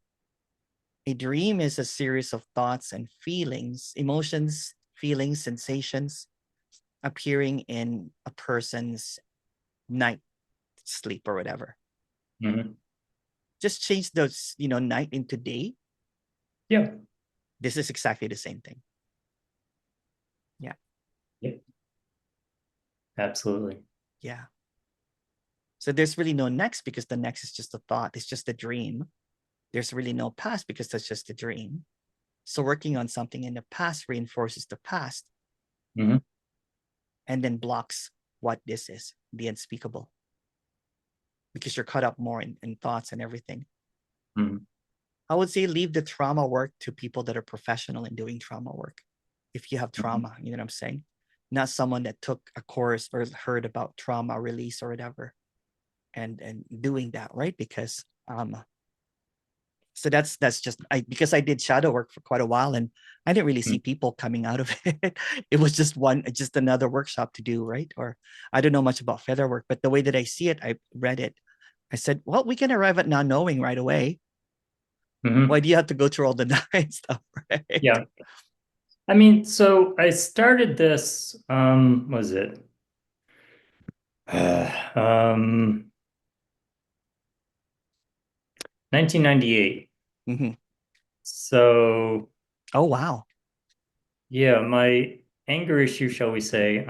Speaker 1: is a series of thoughts and feelings, emotions, feelings, sensations appearing in a person's night sleep or whatever.
Speaker 2: mhm.
Speaker 1: Just change those, night into day.
Speaker 2: Yeah,
Speaker 1: This is exactly the same thing. Yeah.
Speaker 2: yeah, absolutely.
Speaker 1: Yeah. So there's really no next because the next is just a thought. It's just a dream. There's really no past because that's just a dream. So working on something in the past reinforces the past
Speaker 2: Mhm,
Speaker 1: and then blocks what this is, the unspeakable, because you're caught up more in thoughts and everything.
Speaker 2: mhm,
Speaker 1: I would say leave the trauma work to people that are professional in doing trauma work. If you have
Speaker 2: mhm,
Speaker 1: trauma, you know what I'm saying? Not someone that took a course or heard about trauma release or whatever and doing that, right? Because so that's just because I did shadow work for quite a while and I didn't really see
Speaker 2: mhm.
Speaker 1: people coming out of it. It was just another workshop to do, right? Or I don't know much about feather work, but the way that I see it, I read it. I said, well, we can arrive at not knowing right away. Why do you have to go through all the nine stuff, right?
Speaker 2: Yeah. I mean, so I started this, was it? Um, 1998.
Speaker 1: Hmm.
Speaker 2: So
Speaker 1: Oh, wow.
Speaker 2: yeah, my anger issue, shall we say,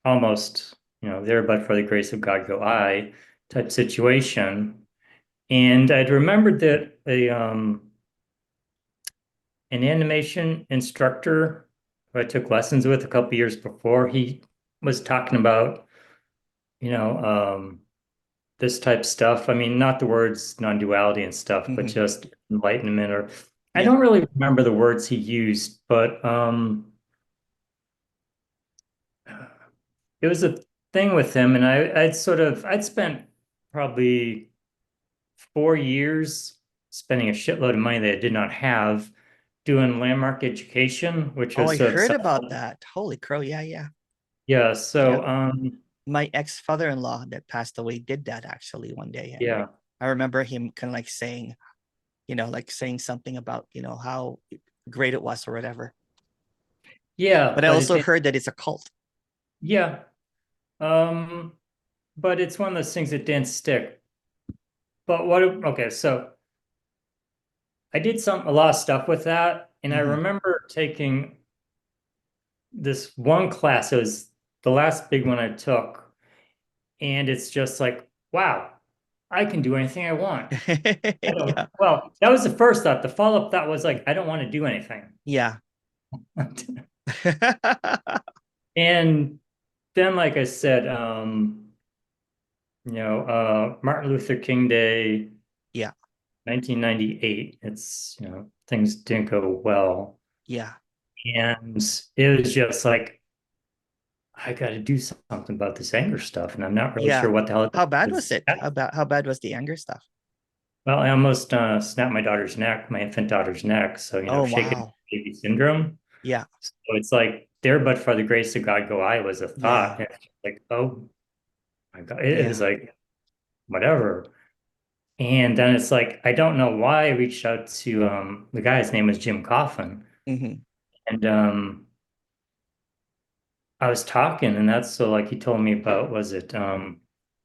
Speaker 2: almost, there but for the grace of God go I type situation. And I'd remembered that an animation instructor who I took lessons with a couple years before, he was talking about, you know, this type stuff. I mean, not the words non-duality and stuff, but
Speaker 1: Hmm.
Speaker 2: just enlightenment or I
Speaker 1: Yeah.
Speaker 2: don't really remember the words he used, but it was a thing with him, and I'd spent probably 4 years spending a shitload of money that I did not have doing landmark education, which
Speaker 1: Oh,
Speaker 2: was
Speaker 1: I
Speaker 2: sort of
Speaker 1: heard about that. Holy crow. Yeah, yeah.
Speaker 2: yeah.
Speaker 1: Yeah.
Speaker 2: So
Speaker 1: My ex-father-in-law that passed away did that actually one day. And
Speaker 2: yeah,
Speaker 1: I remember him kind of like saying, like saying something about, how great it was or whatever.
Speaker 2: yeah,
Speaker 1: But I
Speaker 2: but it
Speaker 1: also
Speaker 2: did,
Speaker 1: heard that it's a cult.
Speaker 2: yeah. Um, but it's one of those things that didn't stick. But okay, so I did a lot of stuff with that, and I
Speaker 1: Hmm.
Speaker 2: remember taking this one class. It was the last big one I took, and it's just like, wow, I can do anything I want. I don't,
Speaker 1: Yeah.
Speaker 2: well, that was the first thought. The follow-up thought was like, I don't want to do anything.
Speaker 1: Yeah.
Speaker 2: And then, like I said, Martin Luther King Day,
Speaker 1: Yeah.
Speaker 2: 1998, things didn't go well.
Speaker 1: Yeah.
Speaker 2: And it was just like, I got to do something about this anger stuff. And I'm not really
Speaker 1: Yeah.
Speaker 2: sure what the hell it
Speaker 1: How bad was
Speaker 2: is.
Speaker 1: it? How bad was the anger stuff?
Speaker 2: Well, I almost snapped my daughter's neck, my infant daughter's neck. So,
Speaker 1: Oh,
Speaker 2: shaken
Speaker 1: wow.
Speaker 2: baby syndrome.
Speaker 1: Yeah.
Speaker 2: So it's like, there, but for the grace of God go I was a thought.
Speaker 1: Yeah.
Speaker 2: And it's like, oh my God, it is
Speaker 1: Yeah.
Speaker 2: like, whatever. And then it's like, I don't know why I reached out to the guy's name was Jim Coffin.
Speaker 1: Hmm.
Speaker 2: And I was talking, and that's so like he told me about was it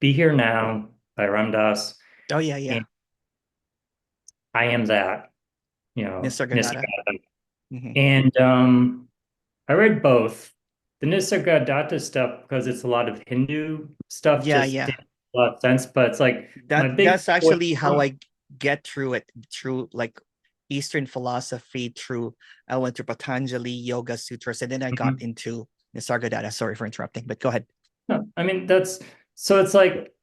Speaker 2: Be Here Now by Ram Dass
Speaker 1: Oh, yeah. Yeah.
Speaker 2: and I Am That,
Speaker 1: Nisargadatta.
Speaker 2: Nisargadatta.
Speaker 1: Hmm.
Speaker 2: And I read both. The Nisargadatta stuff because it's a lot of Hindu stuff,
Speaker 1: Yeah.
Speaker 2: just
Speaker 1: Yeah.
Speaker 2: didn't make a lot of sense. But it's like my big
Speaker 1: That's actually how I get through it, through like Eastern philosophy. Through I went through Patanjali Yoga Sutras, and then I got
Speaker 2: Mhm.
Speaker 1: into Nisargadatta. Sorry for interrupting, but go ahead.
Speaker 2: No, I mean that's so it's like,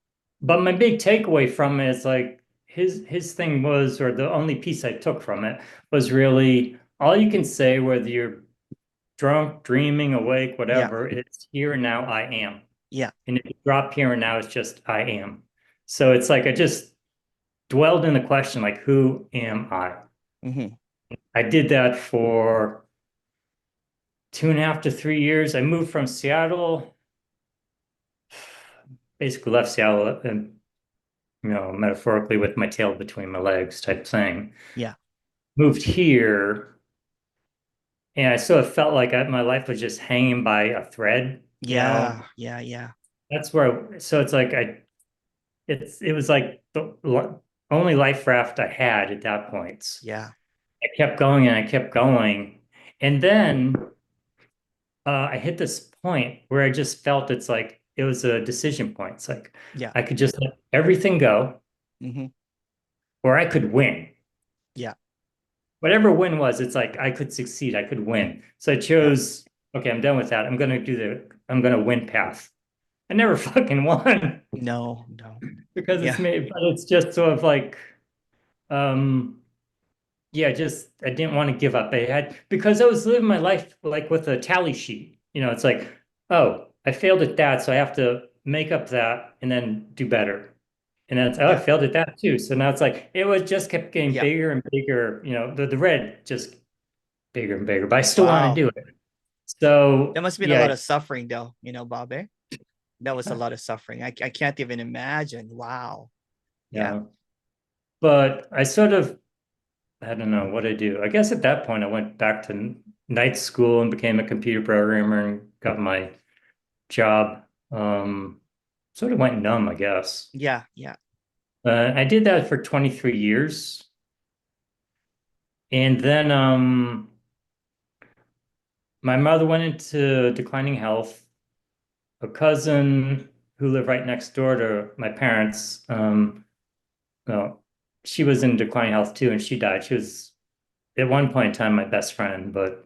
Speaker 2: but my big takeaway from it is like his thing was, or the only piece I took from it was really all you can say, whether you're drunk, dreaming, awake,
Speaker 1: Yeah.
Speaker 2: whatever, it's here and now I am.
Speaker 1: Yeah.
Speaker 2: And if you drop here and now, it's just I am. So it's like I just dwelled in the question, like, who am I?
Speaker 1: Hmm.
Speaker 2: I did that for 2.5 to 3 years. I moved from Seattle, basically left Seattle and metaphorically with my tail between my legs type thing.
Speaker 1: Yeah.
Speaker 2: Moved here, and I sort of felt like my life was just hanging by a thread.
Speaker 1: Yeah. Yeah. Yeah.
Speaker 2: That's where. So it's like it was like the only life raft I had at that point.
Speaker 1: Yeah.
Speaker 2: I kept going and I kept going, and then I hit this point where I just felt it's like it was a decision point. It's like
Speaker 1: Yeah.
Speaker 2: I could just let everything go,
Speaker 1: Hmm.
Speaker 2: or I could win.
Speaker 1: Yeah.
Speaker 2: Whatever win was, it's like I could succeed, I could win. So I
Speaker 1: Yeah.
Speaker 2: chose, okay, I'm done with that. I'm gonna win path. I never fucking won
Speaker 1: No. No.
Speaker 2: because it's
Speaker 1: Yeah.
Speaker 2: made, but it's just sort of like, um, yeah, just I didn't want to give up. I had because I was living my life like with a tally sheet. It's like, oh, I failed at that, so I have to make up that and then do better. And then it's, oh, I
Speaker 1: Yeah.
Speaker 2: failed at that too. So now it's like it was just kept getting
Speaker 1: Yeah.
Speaker 2: bigger and bigger. The red just bigger and bigger, but I still want to
Speaker 1: Wow.
Speaker 2: do it.
Speaker 1: That
Speaker 2: So
Speaker 1: must have been a
Speaker 2: yeah,
Speaker 1: lot of suffering, though, Bobby. That was a lot of suffering. I can't even imagine. Wow. Yeah.
Speaker 2: yeah. but I sort of, I don't know what I do. I guess at that point I went back to night school and became a computer programmer and got my job. Sort of went numb, I guess.
Speaker 1: Yeah, yeah,
Speaker 2: I did that for 23 years. And then my mother went into declining health. A cousin who lived right next door to my parents, well, she was in declining health too, and she died. She was at one point in time my best friend, but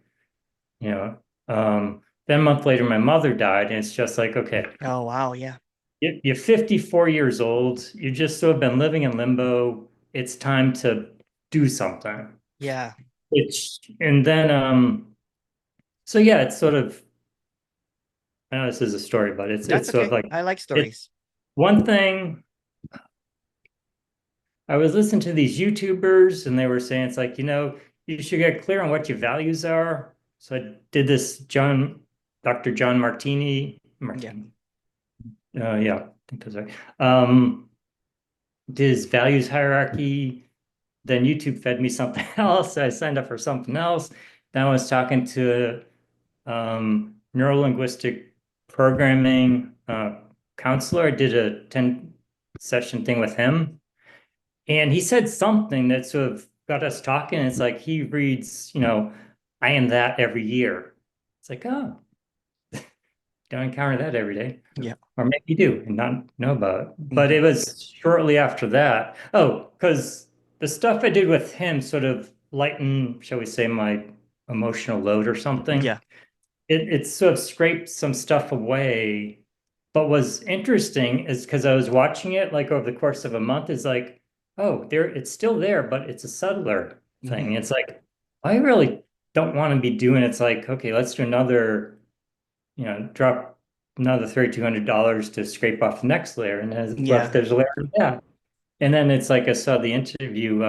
Speaker 2: you know, then a month later my mother died, and it's just like, okay,
Speaker 1: oh wow, yeah,
Speaker 2: you're 54 years old. You just sort of been living in limbo. It's time to do something.
Speaker 1: yeah.
Speaker 2: And then so yeah, it's sort of, I know this is a story, but
Speaker 1: That's
Speaker 2: it's sort of
Speaker 1: okay.
Speaker 2: like
Speaker 1: I like
Speaker 2: it's
Speaker 1: stories.
Speaker 2: one thing. I was listening to these YouTubers and they were saying it's like, you should get clear on what your values are. So I did this Dr. John
Speaker 1: Yeah.
Speaker 2: Martini. Yeah, I think that's right. Did his values hierarchy. Then YouTube fed me something else. I signed up for something else. Then I was talking to neuro-linguistic programming counselor. I did a 10 session thing with him. And he said something that sort of got us talking. It's like he reads, I am that every year. It's like, oh, don't encounter that every day.
Speaker 1: Yeah.
Speaker 2: Or maybe you do and not know about it. But
Speaker 1: Hmm.
Speaker 2: it was shortly after that. Oh, because the stuff I did with him sort of lightened, shall we say, my emotional load or something.
Speaker 1: Yeah.
Speaker 2: It sort of scraped some stuff away. But what's interesting is because I was watching it like over the course of a month, is like, oh, it's still there, but it's a subtler thing.
Speaker 1: Hmm.
Speaker 2: It's like, I really don't want to be doing it's like, okay, let's do another, drop another $3,200 to scrape off the next layer. And as left,
Speaker 1: Yeah.
Speaker 2: there's a layer of that. And then it's like I saw the interview,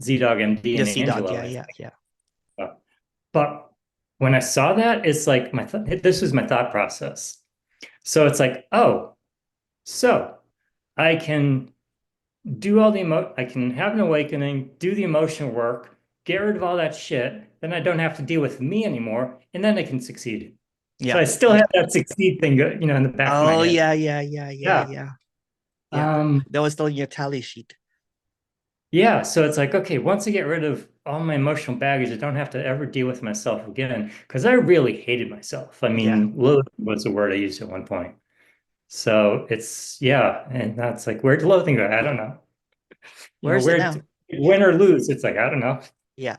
Speaker 2: Z-Dog MD
Speaker 1: The
Speaker 2: and
Speaker 1: sea dog.
Speaker 2: Angelo,
Speaker 1: Yeah.
Speaker 2: I
Speaker 1: Yeah.
Speaker 2: think.
Speaker 1: Yeah.
Speaker 2: But when I saw that, it's like this was my thought process. So it's like, oh, so I can do all the I can have an awakening, do the emotional work, get rid of all that shit, then I don't have to deal with me anymore, and then I can succeed. So
Speaker 1: Yeah.
Speaker 2: I still
Speaker 1: Yeah.
Speaker 2: have that succeed thing, in the back of my
Speaker 1: Oh
Speaker 2: head.
Speaker 1: yeah. Yeah. Yeah. Yeah.
Speaker 2: Yeah.
Speaker 1: Yeah. Yeah.
Speaker 2: Um,
Speaker 1: That was still in your tally sheet.
Speaker 2: yeah. So it's like, okay, once I get rid of all my emotional baggage, I don't have to ever deal with myself again. Because I really hated myself. I
Speaker 1: Yeah.
Speaker 2: mean, loathe was the word I used at one point. So it's, yeah, and that's like, where'd loathing go? I don't know.
Speaker 1: Where's it
Speaker 2: Where
Speaker 1: now?
Speaker 2: win or lose, it's like, I don't know.
Speaker 1: Yeah.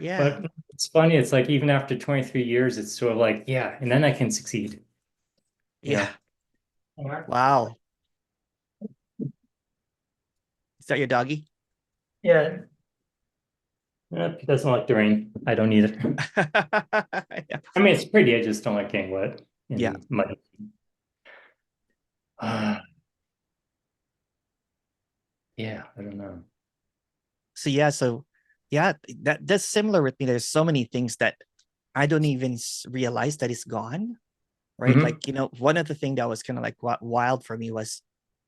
Speaker 1: Yeah.
Speaker 2: But it's funny, it's like even after 23 years, it's sort of like, yeah, and then I can succeed, you
Speaker 1: Yeah.
Speaker 2: know.
Speaker 1: Wow. Is that your doggy?
Speaker 2: Yeah, he doesn't like the rain. I don't either.
Speaker 1: Yeah.
Speaker 2: I mean, it's pretty, I just don't like getting wet
Speaker 1: Yeah.
Speaker 2: and muddy. Uh, yeah, I don't know.
Speaker 1: So yeah. So yeah, that's similar with me. There's so many things that I don't even realize that it's gone. Right.
Speaker 2: Hmm.
Speaker 1: Like, one of the things that was kind of like wild for me was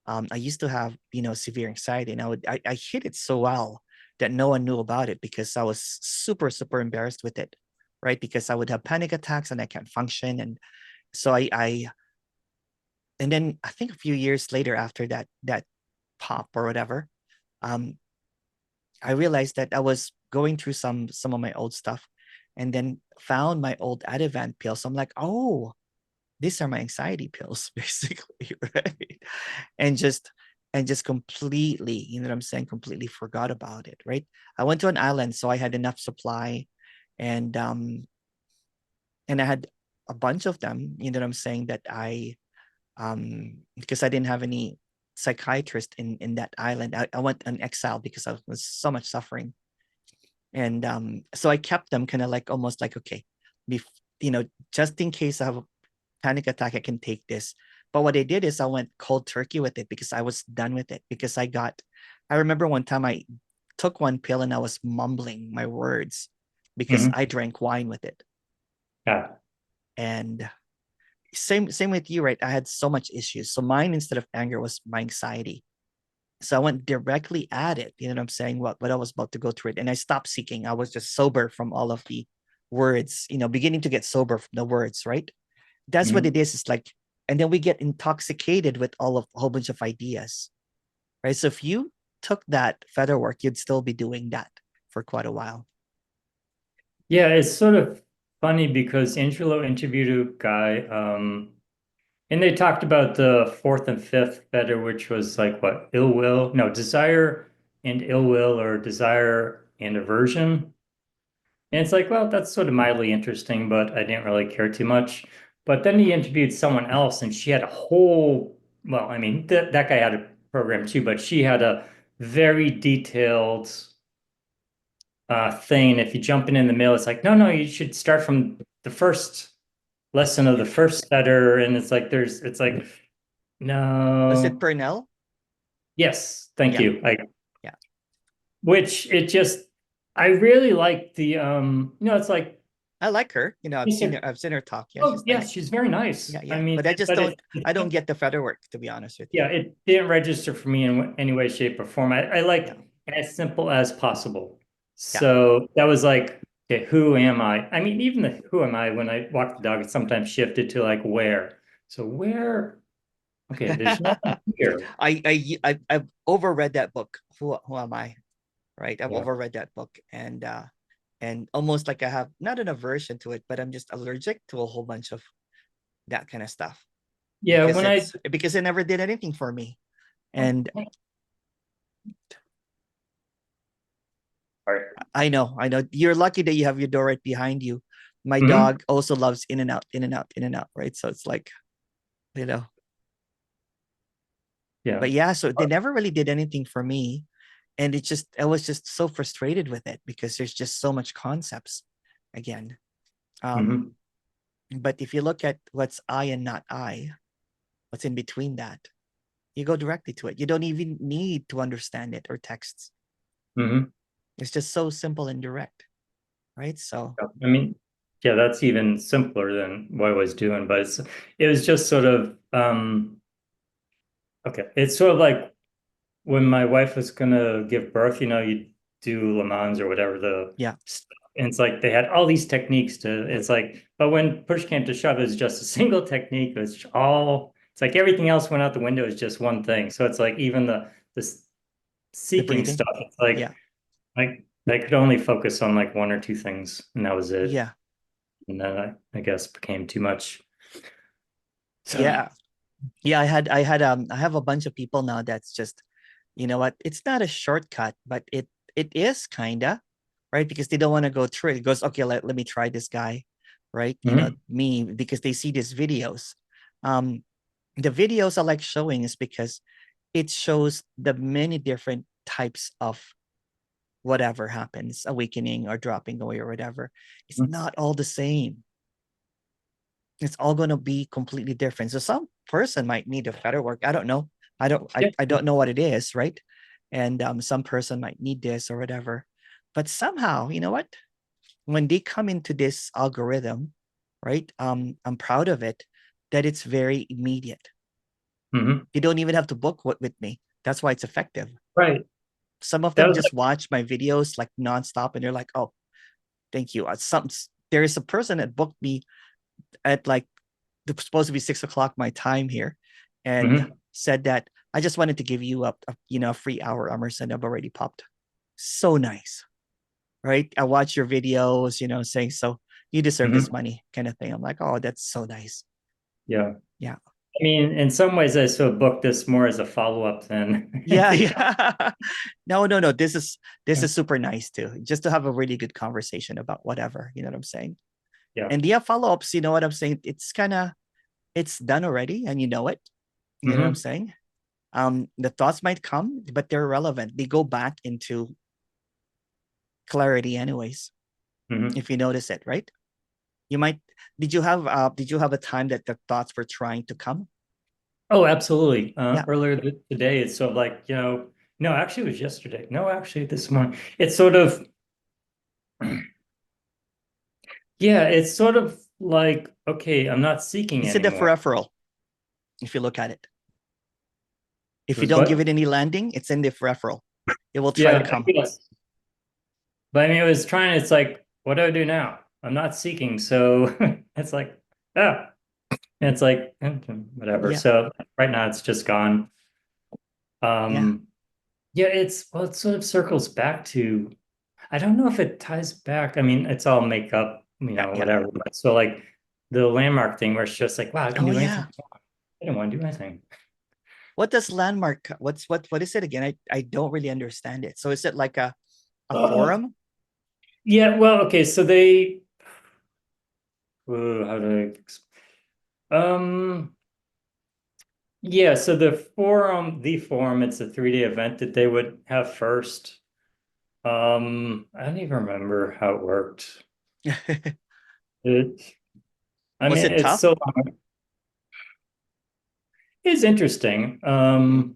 Speaker 1: I used to have, severe anxiety, and I hid it so well that no one knew about it because I was super, super embarrassed with it. Right. Because I would have panic attacks and I can't function. And so and then I think a few years later after that pop or whatever, um, I realized that I was going through some of my old stuff and then found my old Ativan pills. So I'm like, oh, these are my anxiety pills, basically, right? And just completely, you know what I'm saying, completely forgot about it, right? I went to an island, so I had enough supply, and I had a bunch of them, you know what I'm saying, that I because I didn't have any psychiatrist in that island. I went on exile because I was so much suffering. And so I kept them kind of like almost like, okay, bef- just in case I have a panic attack, I can take this. But what I did is I went cold turkey with it because I was done with it. Because I remember one time I took one pill and I was mumbling my words because
Speaker 2: Hmm.
Speaker 1: I drank wine with it.
Speaker 2: Yeah.
Speaker 1: And same with you, right? I had so much issues. So mine, instead of anger, was my anxiety. So I went directly at it, you know what I'm saying? What I was about to go through it. And I stopped seeking. I was just sober from all of the words, beginning to get sober from the words, right? That's what
Speaker 2: Mhm.
Speaker 1: it is. It's like, and then we get intoxicated with all of a whole bunch of ideas, right? So if you took that feather work, you'd still be doing that for quite a while.
Speaker 2: Yeah, it's sort of funny because Angelo interviewed a guy, and they talked about the fourth and fifth fetter, which was like what, ill will? No, desire and ill will, or desire and aversion. And it's like, well, that's sort of mildly interesting, but I didn't really care too much. But then he interviewed someone else, and she had a whole, well, I mean, that guy had a program too, but she had a very detailed thing. If you jump in the middle, it's like, no, no, you should start from the first lesson of the first fetter. And it's like, it's like,
Speaker 1: Was it
Speaker 2: no,
Speaker 1: Purnell?
Speaker 2: yes, thank
Speaker 1: Yeah,
Speaker 2: you.
Speaker 1: yeah.
Speaker 2: Which it just, I really like the, it's like,
Speaker 1: I like her. I've
Speaker 2: it's
Speaker 1: seen
Speaker 2: a,
Speaker 1: her. I've seen her talk. Yeah,
Speaker 2: oh,
Speaker 1: she's
Speaker 2: yes,
Speaker 1: nice.
Speaker 2: she's very nice.
Speaker 1: Yeah,
Speaker 2: I
Speaker 1: yeah.
Speaker 2: mean,
Speaker 1: But I just
Speaker 2: but
Speaker 1: don't. I don't get the feather work, to be honest with
Speaker 2: yeah,
Speaker 1: you.
Speaker 2: it didn't register for me in any way, shape, or form. I
Speaker 1: Yeah,
Speaker 2: like as simple as possible.
Speaker 1: yeah.
Speaker 2: So that was like, okay, who am I? I mean, even the who am I when I walk the dog, it sometimes shifted to like where. So where, okay, there's no one here.
Speaker 1: I've overread that book. Who am I? Right. I've
Speaker 2: Yeah.
Speaker 1: overread that book, and almost like I have not an aversion to it, but I'm just allergic to a whole bunch of that kind of stuff
Speaker 2: Yeah,
Speaker 1: because
Speaker 2: when I,
Speaker 1: it never did anything for me. And
Speaker 2: all right.
Speaker 1: I know you're lucky that you have your door right behind you. My
Speaker 2: Mhm.
Speaker 1: dog also loves in and out, in and out, in and out, right? So it's like, you know,
Speaker 2: Yeah.
Speaker 1: but yeah, so they never really did anything for me. And I was just so frustrated with it because there's just so much concepts again. Um,
Speaker 2: Mhm.
Speaker 1: but if you look at what's I and not I, what's in between that, you go directly to it. You don't even need to understand it or texts.
Speaker 2: Mhm.
Speaker 1: It's just so simple and direct, right? So
Speaker 2: I mean, yeah, that's even simpler than what I was doing, but it was just sort of, okay. It's sort of like when my wife was gonna give birth, you do Le Mans or whatever
Speaker 1: yeah,
Speaker 2: and it's like they had all these techniques it's like, but when push came to shove, it was just a single technique. It's like everything else went out the window. It's just one thing. So it's like even the
Speaker 1: the
Speaker 2: seeking
Speaker 1: breathing.
Speaker 2: stuff, it's
Speaker 1: Yeah,
Speaker 2: like I could only focus on like one or two things, and that was it.
Speaker 1: yeah,
Speaker 2: And then I guess became too much. So,
Speaker 1: yeah, yeah. I have a bunch of people now that's just, you know what? It's not a shortcut, but it is kinda, right? Because they don't want to go through it. It goes, okay, let me try this guy, right?
Speaker 2: mhm,
Speaker 1: Me, because they see these videos. Um, the videos I like showing is because it shows the many different types of whatever happens, awakening or dropping away or whatever. It's
Speaker 2: mhm.
Speaker 1: not all the same. It's all going to be completely different. So some person might need a feather work. I don't know.
Speaker 2: Yeah.
Speaker 1: I don't know what it is, right? And some person might need this or whatever. But somehow, you know what? When they come into this algorithm, right? I'm proud of it that it's very immediate.
Speaker 2: Mhm.
Speaker 1: You don't even have to book what with me. That's why it's effective.
Speaker 2: Right.
Speaker 1: Some of
Speaker 2: That
Speaker 1: them
Speaker 2: was
Speaker 1: just watch my videos like nonstop and they're like, oh, thank you. There is a person that booked me at like it's supposed to be 6 o'clock my time here, and
Speaker 2: mhm,
Speaker 1: said that I just wanted to give you a free hour, Emerson. I've already popped. So nice, right? I watch your videos, saying so you deserve this
Speaker 2: mhm.
Speaker 1: money, kind of thing. I'm like, oh, that's so nice.
Speaker 2: Yeah.
Speaker 1: Yeah,
Speaker 2: I mean, in some ways, I sort of booked this more as a follow-up than
Speaker 1: yeah, yeah. No, no, no. This is super nice too. Just to have a really good conversation about whatever. You know what I'm saying?
Speaker 2: yeah.
Speaker 1: And yeah, follow-ups. You know what I'm saying? It's done already, and you know it. You know what I'm
Speaker 2: Hmm.
Speaker 1: saying? The thoughts might come, but they're relevant. They go back into clarity anyways,
Speaker 2: Hmm.
Speaker 1: if you notice it, right? You might did you have a time that the thoughts were trying to come?
Speaker 2: Oh, absolutely.
Speaker 1: Yeah.
Speaker 2: Earlier today, it's sort of like, no, actually it was yesterday. No, actually this morning. It's sort of, yeah, it's sort of like, okay, I'm not seeking
Speaker 1: It's in the
Speaker 2: anymore.
Speaker 1: peripheral, if you look at it. If
Speaker 2: It
Speaker 1: you
Speaker 2: was
Speaker 1: don't give
Speaker 2: what?
Speaker 1: it any landing, it's in the referral. It will try to
Speaker 2: Yeah, I
Speaker 1: come.
Speaker 2: guess. But I mean, it was trying, it's like, what do I do now? I'm not seeking. So it's like, ah, and it's like, whatever.
Speaker 1: Yeah,
Speaker 2: So right now it's just gone.
Speaker 1: yeah,
Speaker 2: Um, yeah, well, it sort of circles back to, I don't know if it ties back. I mean, it's all makeup,
Speaker 1: yeah, yeah.
Speaker 2: whatever. So like the landmark thing where it's just like, wow, I can
Speaker 1: Oh
Speaker 2: do anything.
Speaker 1: yeah.
Speaker 2: I didn't want to do anything.
Speaker 1: What does landmark? What is it again? I don't really understand it. So is it like a
Speaker 2: Uh,
Speaker 1: forum?
Speaker 2: yeah, well, okay, so they, how do yeah, so the forum, it's a 3-day event that they would have first. I don't even remember how it worked. It, I
Speaker 1: Was
Speaker 2: mean,
Speaker 1: it
Speaker 2: it's
Speaker 1: tough?
Speaker 2: so it's interesting.
Speaker 1: Mm.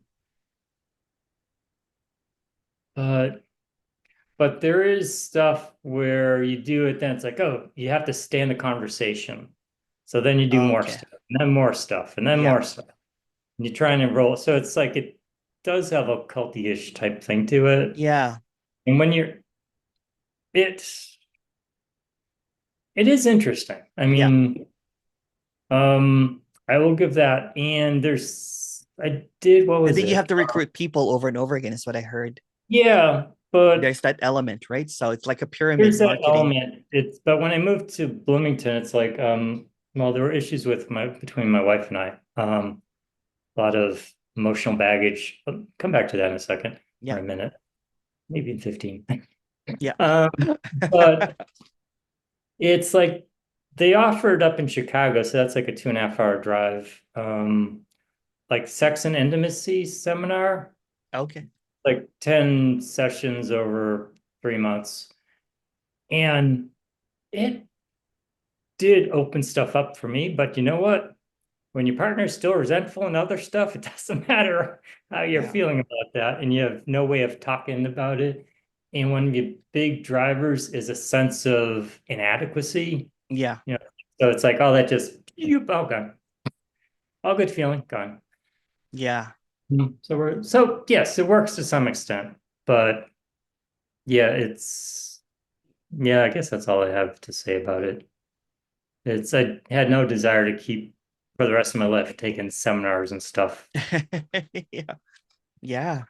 Speaker 2: But there is stuff where you do it, then it's like, oh, you have to stay in the conversation. So then you do more
Speaker 1: Okay.
Speaker 2: stuff, and then more stuff, and then
Speaker 1: Yeah.
Speaker 2: more stuff. And you try and enroll. So it's like it does have a culty-ish type thing to it.
Speaker 1: Yeah.
Speaker 2: And when you're it's it is interesting. I
Speaker 1: Yeah.
Speaker 2: mean, I will give that. And I did, what
Speaker 1: And
Speaker 2: was
Speaker 1: then you have
Speaker 2: it?
Speaker 1: to recruit people over and over again, is what I heard.
Speaker 2: Yeah, but
Speaker 1: There's that element, right? So it's like a pyramid
Speaker 2: there's that
Speaker 1: marketing.
Speaker 2: element. But when I moved to Bloomington, it's like, well, there were issues between my wife and I. A lot of emotional baggage. I'll come back to that in a second or
Speaker 1: Yeah.
Speaker 2: a minute, maybe in 15.
Speaker 1: Yeah.
Speaker 2: Um, but it's like they offered up in Chicago, so that's like a 2.5 hour drive. Like sex and intimacy seminar,
Speaker 1: Okay.
Speaker 2: like 10 sessions over 3 months. And it did open stuff up for me, but you know what? When your partner is still resentful and other stuff, it doesn't matter how you're
Speaker 1: Yeah.
Speaker 2: feeling about that, and you have no way of talking about it. And one of your big drivers is a sense of inadequacy,
Speaker 1: Yeah.
Speaker 2: you know. So it's like, oh, that just you all gone, all good feeling gone.
Speaker 1: Yeah.
Speaker 2: So yes, it works to some extent, but yeah, I guess that's all I have to say about it. I had no desire to keep for the rest of my life taking seminars and stuff,
Speaker 1: Yeah. Yeah.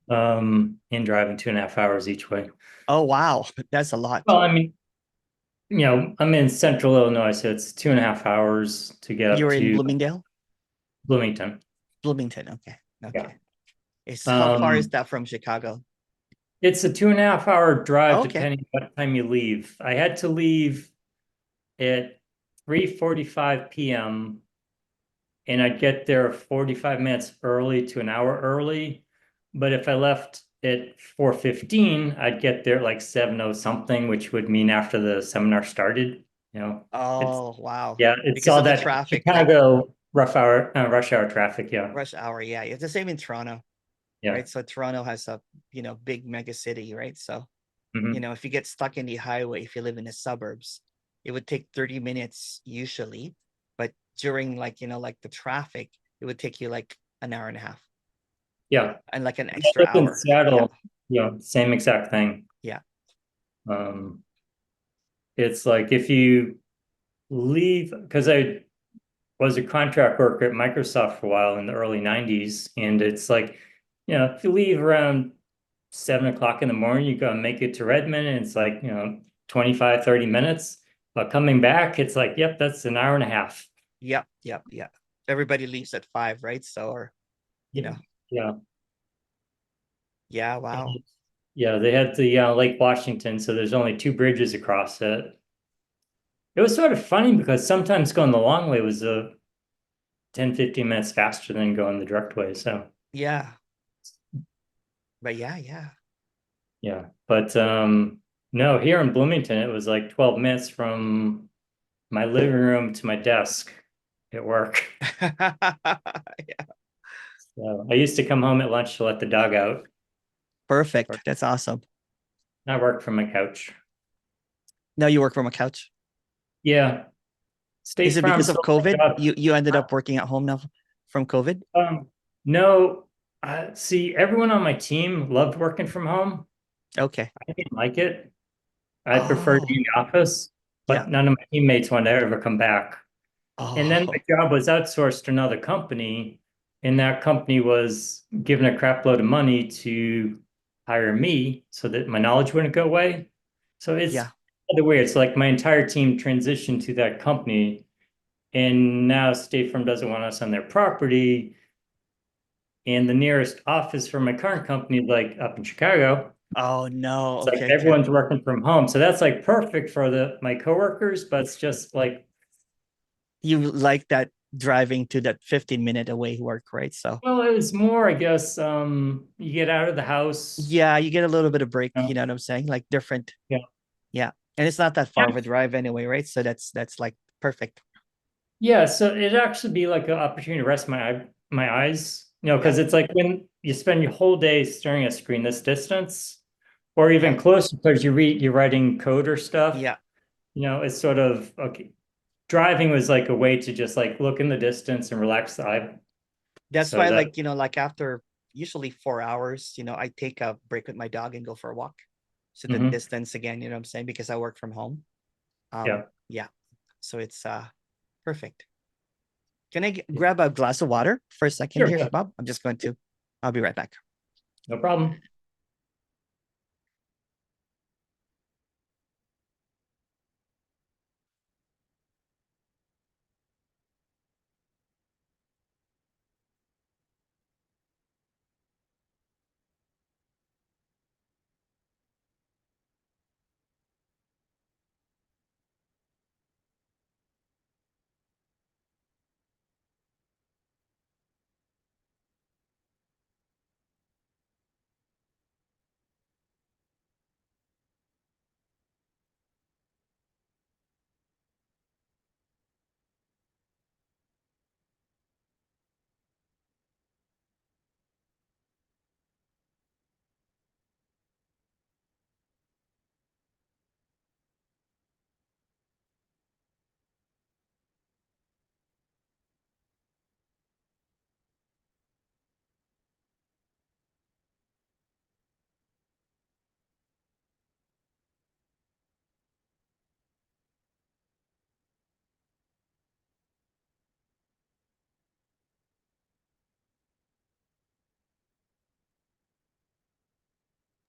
Speaker 2: and driving 2.5 hours each way.
Speaker 1: Oh wow. That's a lot.
Speaker 2: Well, I mean, I'm in central Illinois, so it's 2.5 hours to get up
Speaker 1: You're in
Speaker 2: to
Speaker 1: Bloomingdale?
Speaker 2: Bloomington.
Speaker 1: Bloomington. Okay.
Speaker 2: Yeah.
Speaker 1: Okay. It's how far is
Speaker 2: Um,
Speaker 1: that from Chicago?
Speaker 2: it's a 2.5 hour drive
Speaker 1: Okay.
Speaker 2: depending on what time you leave. I had to leave at 3:45 p.m. and I'd get there 45 minutes early to an hour early. But if I left at 4:15, I'd get there like 7:00 something, which would mean after the seminar started. You know, it's
Speaker 1: Oh wow.
Speaker 2: yeah, it's
Speaker 1: Because
Speaker 2: all
Speaker 1: of the
Speaker 2: that
Speaker 1: traffic, right?
Speaker 2: Chicago rush hour traffic. Yeah.
Speaker 1: Rush hour. Yeah. It's the same in Toronto,
Speaker 2: Yeah.
Speaker 1: right? So Toronto has a, big mega city, right? So,
Speaker 2: Mhm.
Speaker 1: if you get stuck in the highway, if you live in the suburbs, it would take 30 minutes usually, but during like, like the traffic, it would take you like an hour and a half
Speaker 2: Yeah.
Speaker 1: and like an
Speaker 2: When I
Speaker 1: extra
Speaker 2: lived in
Speaker 1: hour. Yeah.
Speaker 2: Seattle, same exact thing.
Speaker 1: Yeah.
Speaker 2: Um, it's like if you leave, because I was a contract worker at Microsoft for a while in the early 90s. And it's like, if you leave around 7 o'clock in the morning, you go and make it to Redmond, and it's like, 25, 30 minutes. But coming back, it's like, yep, that's an hour and a half.
Speaker 1: Yep. Yep. Yeah. Everybody leaves at 5, right? So, or, you
Speaker 2: Yeah.
Speaker 1: know,
Speaker 2: Yeah.
Speaker 1: yeah. Wow.
Speaker 2: Yeah. They had the Lake Washington, so there's only two bridges across it. It was sort of funny because sometimes going the long way was 10, 15 minutes faster than going the direct way. So
Speaker 1: Yeah. But yeah. Yeah.
Speaker 2: yeah, but no, here in Bloomington, it was like 12 minutes from my living room to my desk at work.
Speaker 1: Yeah.
Speaker 2: So I used to come home at lunch to let the dog out.
Speaker 1: Perfect. That's awesome.
Speaker 2: I worked from my couch.
Speaker 1: Now you work from a couch.
Speaker 2: Yeah,
Speaker 1: Is
Speaker 2: State
Speaker 1: it
Speaker 2: Farm
Speaker 1: because of
Speaker 2: sold my
Speaker 1: COVID?
Speaker 2: job.
Speaker 1: You ended up working at home now from COVID?
Speaker 2: Um, no, See, everyone on my team loved working from home.
Speaker 1: Okay.
Speaker 2: I didn't like it. I preferred
Speaker 1: Oh,
Speaker 2: being in the office,
Speaker 1: yeah.
Speaker 2: but none of my teammates wanted to ever come back. And then
Speaker 1: Oh,
Speaker 2: my job was outsourced to another company, and that company was given a crap load of money to hire me so that my knowledge wouldn't go away. So it's
Speaker 1: yeah.
Speaker 2: kind of weird. It's like my entire team transitioned to that company, and now State Farm doesn't want us on their property. And the nearest office for my current company is like up in Chicago.
Speaker 1: Oh no.
Speaker 2: It's like
Speaker 1: Okay, okay.
Speaker 2: everyone's working from home. So that's like perfect for my coworkers, but it's just like,
Speaker 1: You like that driving to that 15-minute away work, right? So
Speaker 2: well, it was more, I guess, you get out of the house.
Speaker 1: yeah, you get a little bit of break,
Speaker 2: You
Speaker 1: you
Speaker 2: know,
Speaker 1: know what I'm saying? Like different.
Speaker 2: yeah.
Speaker 1: Yeah. And it's not that far of a drive anyway, right? So that's like perfect.
Speaker 2: Yeah, so it'd actually be like an opportunity to rest my eyes,
Speaker 1: Yeah.
Speaker 2: because it's like when you spend your whole day staring at a screen this distance, or even
Speaker 1: Yeah.
Speaker 2: closer because you're writing code or stuff,
Speaker 1: Yeah.
Speaker 2: it's sort of okay. Driving was like a way to just like look in the distance and relax the eye.
Speaker 1: That's
Speaker 2: So
Speaker 1: why,
Speaker 2: that,
Speaker 1: like, like after usually 4 hours, I take a break with my dog and go for a walk. So the
Speaker 2: mhm,
Speaker 1: distance again, you know what I'm saying? Because I work from home.
Speaker 2: yeah,
Speaker 1: Yeah. So it's perfect. Can I grab a glass of water for a second
Speaker 2: sure,
Speaker 1: here,
Speaker 2: yeah,
Speaker 1: Bob? I'm just going to. I'll be right back.
Speaker 2: no problem.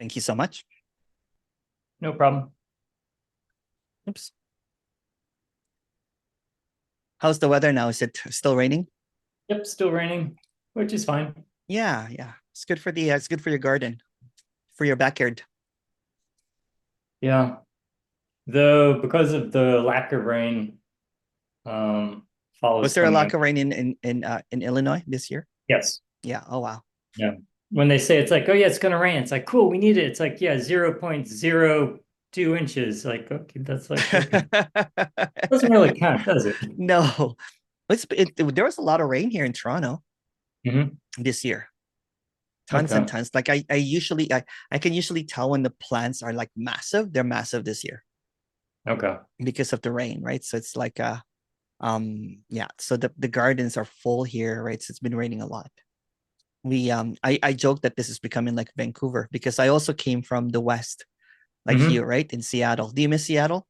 Speaker 1: Thank you so much.
Speaker 2: No problem.
Speaker 1: Oops. How's the weather now? Is it still raining?
Speaker 2: Yep, still raining, which is fine.
Speaker 1: Yeah, yeah. It's good for your garden, for your backyard.
Speaker 2: Yeah, though because of the lack of rain, fall
Speaker 1: Was
Speaker 2: is
Speaker 1: there a
Speaker 2: coming
Speaker 1: lack
Speaker 2: up.
Speaker 1: of rain in Illinois this year?
Speaker 2: Yes.
Speaker 1: Yeah. Oh wow.
Speaker 2: Yeah. When they say it's like, oh yeah, it's gonna rain, it's like, cool, we need it. It's like, yeah, 0.02 inches. Like, okay, that's like, okay. Doesn't really count, does it?
Speaker 1: No, there was a lot of rain here in Toronto
Speaker 2: Hmm.
Speaker 1: this year. Tons and
Speaker 2: Okay.
Speaker 1: tons. Like I can usually tell when the plants are like massive. They're massive this year
Speaker 2: Okay.
Speaker 1: because of the rain, right? So it's like yeah. So the gardens are full here, right? So it's been raining a lot. I joke that this is becoming like Vancouver because I also came from the west, like you,
Speaker 2: Hmm.
Speaker 1: right? In Seattle. Do you miss Seattle?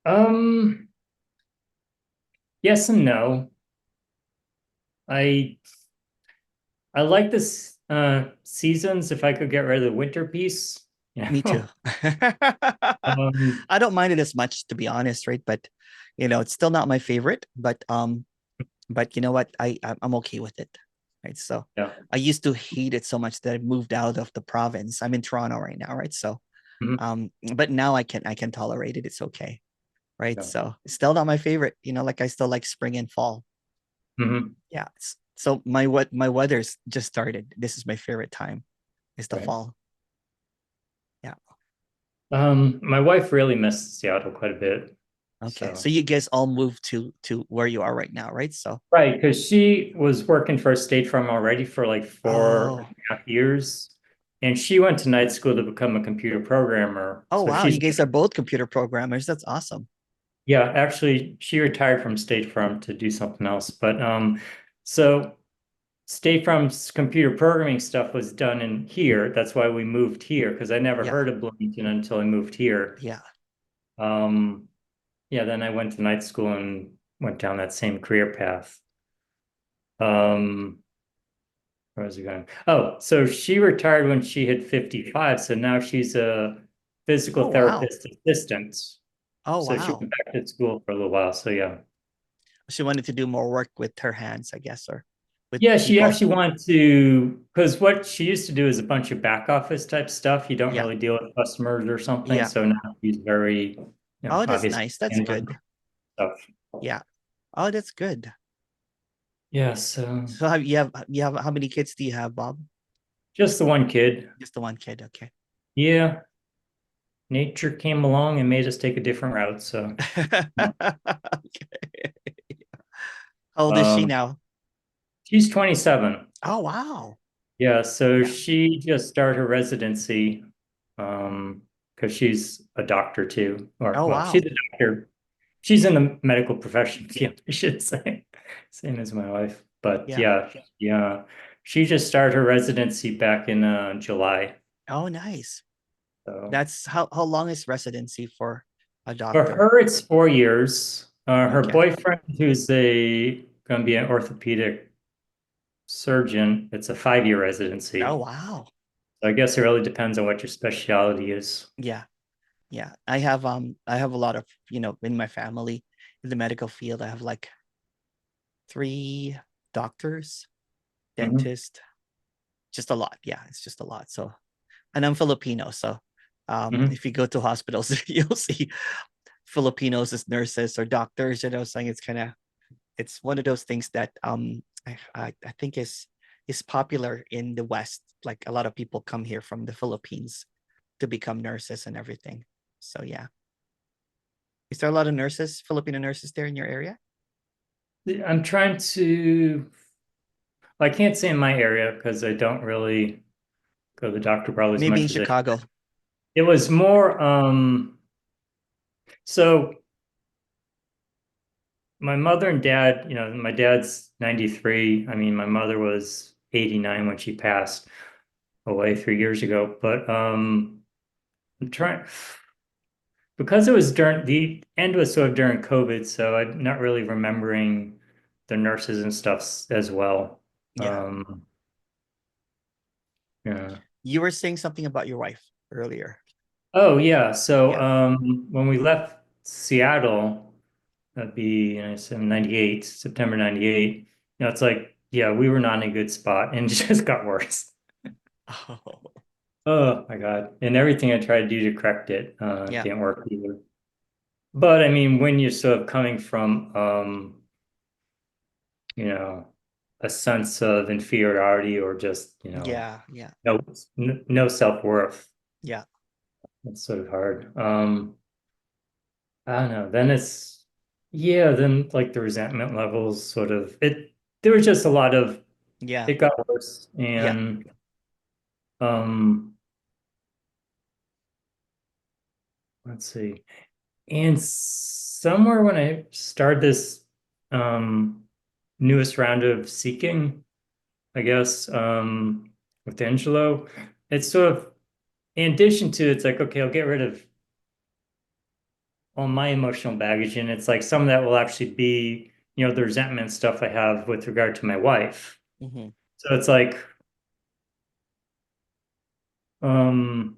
Speaker 2: Um, yes and no. I I like this seasons if I could get rid of the winter piece.
Speaker 1: Me too.
Speaker 2: Um,
Speaker 1: I don't mind it as much, to be honest, right? But it's still not my favorite. But you know what? I'm okay with it, right? So
Speaker 2: yeah.
Speaker 1: I used to hate it so much that I moved out of the province. I'm in Toronto right now, right? So
Speaker 2: Hmm.
Speaker 1: but now I can tolerate it. It's okay, right?
Speaker 2: Yeah.
Speaker 1: So it's still not my favorite. Like I still like spring and fall.
Speaker 2: Hmm.
Speaker 1: Yeah. So my weather's just started. This is my favorite time. Is the
Speaker 2: Right.
Speaker 1: fall. Yeah.
Speaker 2: My wife really missed Seattle quite a bit.
Speaker 1: Okay. So
Speaker 2: So,
Speaker 1: you guys all moved to where you are right now, right? So
Speaker 2: right, because she was working for State Farm already for like four
Speaker 1: oh
Speaker 2: and a half years. And she went to night school to become a computer programmer.
Speaker 1: oh
Speaker 2: So
Speaker 1: wow, you guys are both computer programmers. That's awesome.
Speaker 2: yeah, actually, she retired from State Farm to do something else. But so Stay from's computer programming stuff was done in here. That's why we moved here, because I never
Speaker 1: Yeah.
Speaker 2: heard of Bloomington until I moved here.
Speaker 1: Yeah.
Speaker 2: Um, yeah, then I went to night school and went down that same career path. Um, where was it going? Oh, so she retired when she hit 55. So now she's a
Speaker 1: Oh,
Speaker 2: physical
Speaker 1: wow.
Speaker 2: therapist assistant.
Speaker 1: Oh,
Speaker 2: So she
Speaker 1: wow.
Speaker 2: went back to school for a little while. So yeah.
Speaker 1: She wanted to do more work with her hands, I guess, or with
Speaker 2: Yeah, she
Speaker 1: people.
Speaker 2: actually wanted to, because what she used to do is a bunch of back office type stuff. You don't
Speaker 1: Yeah.
Speaker 2: really deal with customers or something.
Speaker 1: Yeah.
Speaker 2: So now she's very,
Speaker 1: Oh, that's
Speaker 2: obviously
Speaker 1: nice. That's
Speaker 2: hands-on
Speaker 1: good.
Speaker 2: stuff.
Speaker 1: Yeah. Oh, that's good.
Speaker 2: Yeah, so
Speaker 1: So you have how many kids do you have, Bob?
Speaker 2: just the one kid.
Speaker 1: Just the one kid. Okay.
Speaker 2: Yeah, nature came along and made us take a different route. So
Speaker 1: Okay. How old is she
Speaker 2: um,
Speaker 1: now?
Speaker 2: she's 27.
Speaker 1: Oh, wow.
Speaker 2: Yeah, so
Speaker 1: Yeah.
Speaker 2: she just started her residency because she's a doctor too. Or
Speaker 1: Oh,
Speaker 2: well, she's
Speaker 1: wow.
Speaker 2: a doctor. She's in the medical profession, yeah, I should say. Same as my wife. But
Speaker 1: Yeah.
Speaker 2: yeah. She just started her residency back in July.
Speaker 1: Oh, nice.
Speaker 2: So
Speaker 1: That's how long is residency for a
Speaker 2: for
Speaker 1: doctor?
Speaker 2: her, it's 4 years. Her
Speaker 1: Okay.
Speaker 2: boyfriend, who's a going to be an orthopedic surgeon, it's a 5 year
Speaker 1: Oh,
Speaker 2: residency.
Speaker 1: wow.
Speaker 2: So I guess it really depends on what your specialty is.
Speaker 1: Yeah. Yeah. I have a lot of, in my family in the medical field, I have like three doctors,
Speaker 2: Mhm.
Speaker 1: dentist, just a lot. Yeah, it's just a lot. So, and I'm Filipino, so
Speaker 2: Mhm.
Speaker 1: if you go to hospitals, you'll see Filipinos as nurses or doctors. Saying it's one of those things that I think is popular in the West. Like a lot of people come here from the Philippines to become nurses and everything. So yeah, is there a lot of nurses, Filipino nurses there in your area?
Speaker 2: I'm trying to, I can't say in my area because I don't really go to the doctor probably as
Speaker 1: Maybe in
Speaker 2: much as I
Speaker 1: Chicago.
Speaker 2: should. It was more, so my mother and dad, my dad's 93. I mean, my mother was 89 when she passed away 3 years ago. But I'm trying, because it was during the end was sort of during COVID, so I'm not really remembering the nurses and stuff as well.
Speaker 1: Yeah,
Speaker 2: Um, yeah.
Speaker 1: you were saying something about your wife earlier.
Speaker 2: Oh yeah. So
Speaker 1: Yeah.
Speaker 2: when we left Seattle, that'd be 98, September 98. It's like, yeah, we were not in a good spot and it just got worse.
Speaker 1: Oh,
Speaker 2: Oh my God. And everything I tried to do to correct it
Speaker 1: yeah,
Speaker 2: didn't work either. But I mean, when you're sort of coming from you know, a sense of inferiority or just,
Speaker 1: yeah, yeah,
Speaker 2: no no self-worth,
Speaker 1: yeah,
Speaker 2: it's sort of hard. I don't know. Then it's yeah, then like the resentment levels sort of there was just a lot of
Speaker 1: yeah,
Speaker 2: it got worse.
Speaker 1: yeah,
Speaker 2: And um let's see. And somewhere when I started this um newest round of seeking, I guess, with Angelo, it's sort of in addition to it's like, okay, I'll get rid of all my emotional baggage. And it's like some of that will actually be, the resentment stuff I have with regard to my wife.
Speaker 1: hmm
Speaker 2: So it's like, um,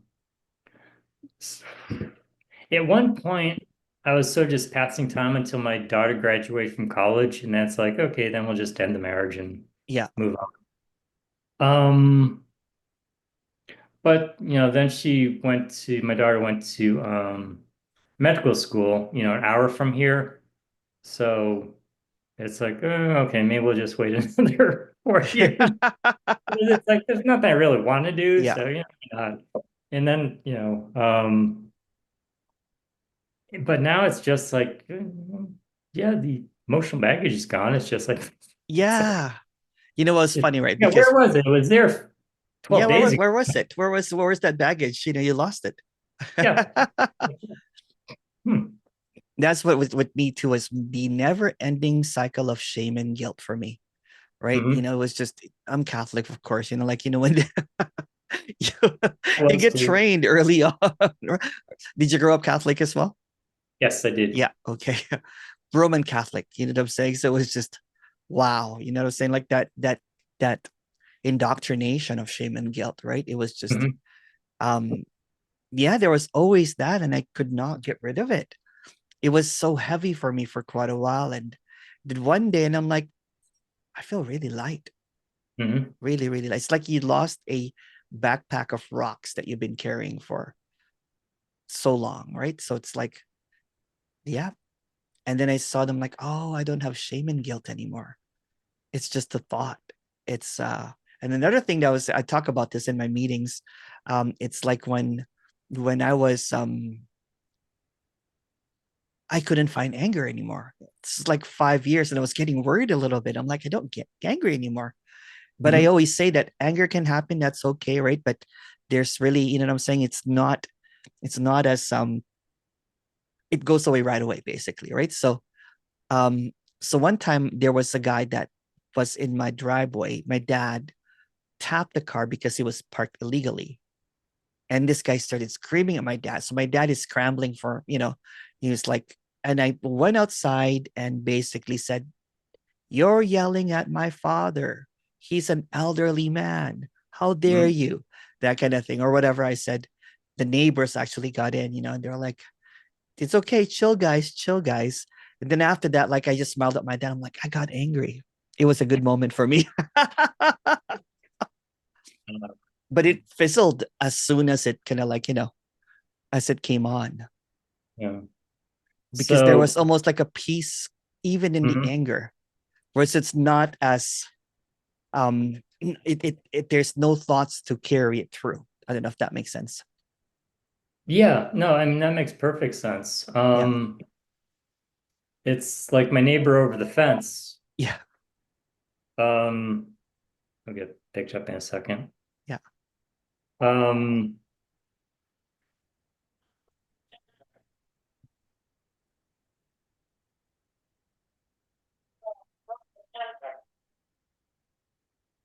Speaker 2: at one point, I was so just passing time until my daughter graduated from college, and that's like, okay, then we'll just end the marriage and
Speaker 1: yeah,
Speaker 2: move on. But then my daughter went to medical school, an hour from here. So it's like, oh, okay, maybe we'll just wait another 4 years. It's like there's nothing I really want to do.
Speaker 1: yeah,
Speaker 2: So and then, but now it's just like, yeah, the emotional baggage is gone. It's just like,
Speaker 1: yeah. You know what's funny, right?
Speaker 2: yeah, where
Speaker 1: Because
Speaker 2: was it? It was there
Speaker 1: yeah,
Speaker 2: 12 days ago.
Speaker 1: where was it? Where was that baggage? You lost it.
Speaker 2: Yeah. Hmm.
Speaker 1: That's what with me too was the never ending cycle of shame and guilt for me, right?
Speaker 2: Hmm.
Speaker 1: It was just, I'm Catholic, of course, like, when you,
Speaker 2: I
Speaker 1: you
Speaker 2: was
Speaker 1: get
Speaker 2: too.
Speaker 1: trained early on. Did you grow up Catholic as well?
Speaker 2: Yes, I did.
Speaker 1: Yeah, okay. Roman Catholic, you know what I'm saying? So it was just wow, you know what I'm saying? Like that indoctrination of shame and guilt, right? It was just
Speaker 2: Hmm.
Speaker 1: um yeah, there was always that, and I could not get rid of it. It was so heavy for me for quite a while. And did one day, and I'm like, I feel really light,
Speaker 2: Hmm.
Speaker 1: really, really light. It's like you lost a backpack of rocks that you've been carrying for so long, right? So it's like, yeah. And then I saw them like, oh, I don't have shame and guilt anymore. It's just a thought. It's and another thing that was, I talk about this in my meetings. It's like when I was I couldn't find anger anymore. It's like 5 years, and I was getting worried a little bit. I'm like, I don't get angry anymore. But I
Speaker 2: Hmm.
Speaker 1: always say that anger can happen. That's okay, right? But there's really, you know what I'm saying? It's not as it goes away right away, basically, right? Um, so one time there was a guy that was in my driveway. My dad tapped the car because he was parked illegally. And this guy started screaming at my dad. So my dad is scrambling for, he was like, and I went outside and basically said, "You're yelling at my father. He's an elderly man. How dare
Speaker 2: Hmm.
Speaker 1: you?" That kind of thing, or whatever I said. The neighbors actually got in, and they're like, "It's okay. Chill, guys. Chill, guys." And then after that, like, I just smiled at my dad. I'm like, I got angry. It was a good moment for me. But it fizzled as soon as it kind of like, as it came on,
Speaker 2: Yeah.
Speaker 1: because there was
Speaker 2: So,
Speaker 1: almost like a peace even in the
Speaker 2: mhm.
Speaker 1: anger, whereas it's not as there's no thoughts to carry it through. I don't know if that makes sense.
Speaker 2: Yeah, no, I mean that makes perfect sense.
Speaker 1: Yeah.
Speaker 2: It's like my neighbor over the fence.
Speaker 1: Yeah.
Speaker 2: Um, I'll get picked up in a second.
Speaker 1: Yeah.
Speaker 2: Um,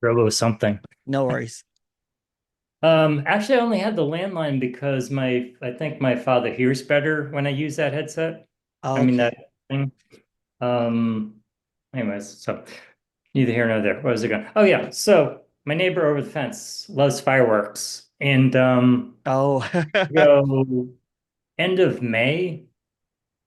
Speaker 2: Robo something.
Speaker 1: No worries.
Speaker 2: Actually, I only had the landline because I think my father hears better when I use that headset. I mean that
Speaker 1: Okay.
Speaker 2: thing. Um, Anyways, so neither here nor there. What was it going? Oh yeah. So my neighbor over the fence loves fireworks, and
Speaker 1: Oh.
Speaker 2: go end of May.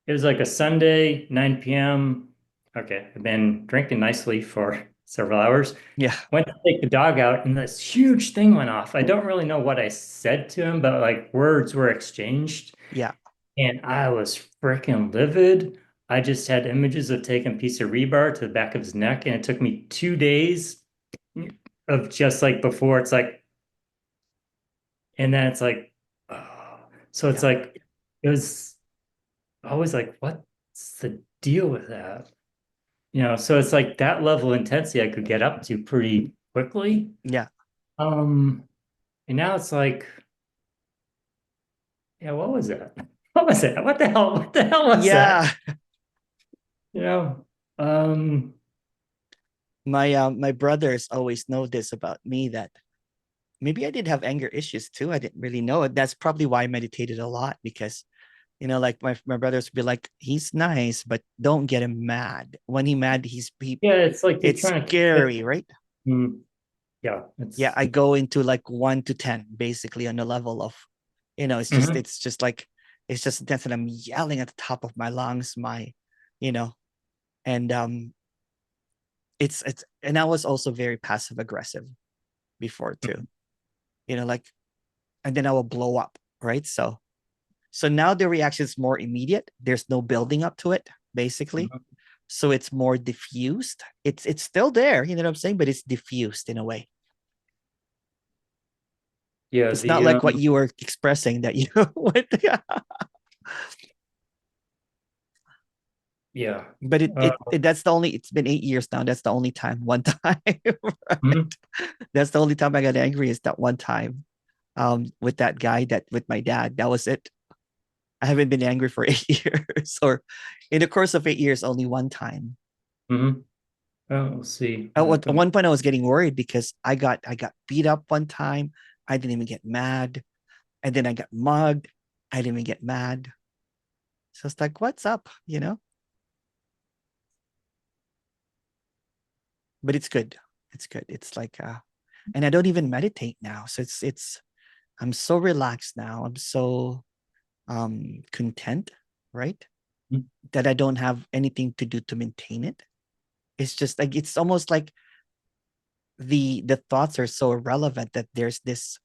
Speaker 2: It was like a Sunday, 9 p.m. Okay, I've been drinking nicely for several hours.
Speaker 1: Yeah.
Speaker 2: Went to take the dog out, and this huge thing went off. I don't really know what I said to him, but like words were exchanged,
Speaker 1: Yeah.
Speaker 2: and I was freaking livid. I just had images of taking a piece of rebar to the back of his neck, and it took me 2 days of just like before it's like, and then it's like, oh. So it's
Speaker 1: Yeah.
Speaker 2: like, it was always like, what's the deal with that? So it's like that level of intensity I could get up to pretty quickly.
Speaker 1: Yeah.
Speaker 2: Um, and now it's like, yeah, what was that? What was it? What the hell? What the hell was that?
Speaker 1: Yeah.
Speaker 2: You know? Um,
Speaker 1: My brothers always know this about me, that maybe I did have anger issues too. I didn't really know it. That's probably why I meditated a lot, because like my brothers would be like, he's nice, but don't get him mad. When he mad,
Speaker 2: yeah, it's like you're
Speaker 1: it's
Speaker 2: trying to keep it.
Speaker 1: scary, right?
Speaker 2: Yeah,
Speaker 1: Yeah,
Speaker 2: it's
Speaker 1: I go into like 1 to 10 basically on the level of, it's just
Speaker 2: mhm.
Speaker 1: it's just like it's just intense, and I'm yelling at the top of my lungs, you know, and it's and I was also very passive aggressive before too, like, and then I will blow up, right? So now the reaction is more immediate. There's no building up to it, basically.
Speaker 2: Mhm.
Speaker 1: So it's more diffused. It's still there, you know what I'm saying, but it's diffused in a way.
Speaker 2: Yeah,
Speaker 1: It's not
Speaker 2: the
Speaker 1: like what you were expressing that you went,
Speaker 2: yeah.
Speaker 1: but
Speaker 2: Uh,
Speaker 1: that's the only, it's been 8 years now. That's the only time, one time,
Speaker 2: mhm.
Speaker 1: right? That's the only time I got angry, is that one time with that guy, that with my dad. That was it. I haven't been angry for 8 years, or in the course of 8 years, only one time.
Speaker 2: Mhm. Oh, we'll see what
Speaker 1: At
Speaker 2: happens.
Speaker 1: one point I was getting worried because I got beat up one time. I didn't even get mad. And then I got mugged. I didn't even get mad. So it's like, what's up? But it's good. It's good. It's like and I don't even meditate now. So it's I'm so relaxed now. I'm so content, right? That I don't have anything to do to maintain it. It's just like it's almost like the thoughts are so irrelevant that there's this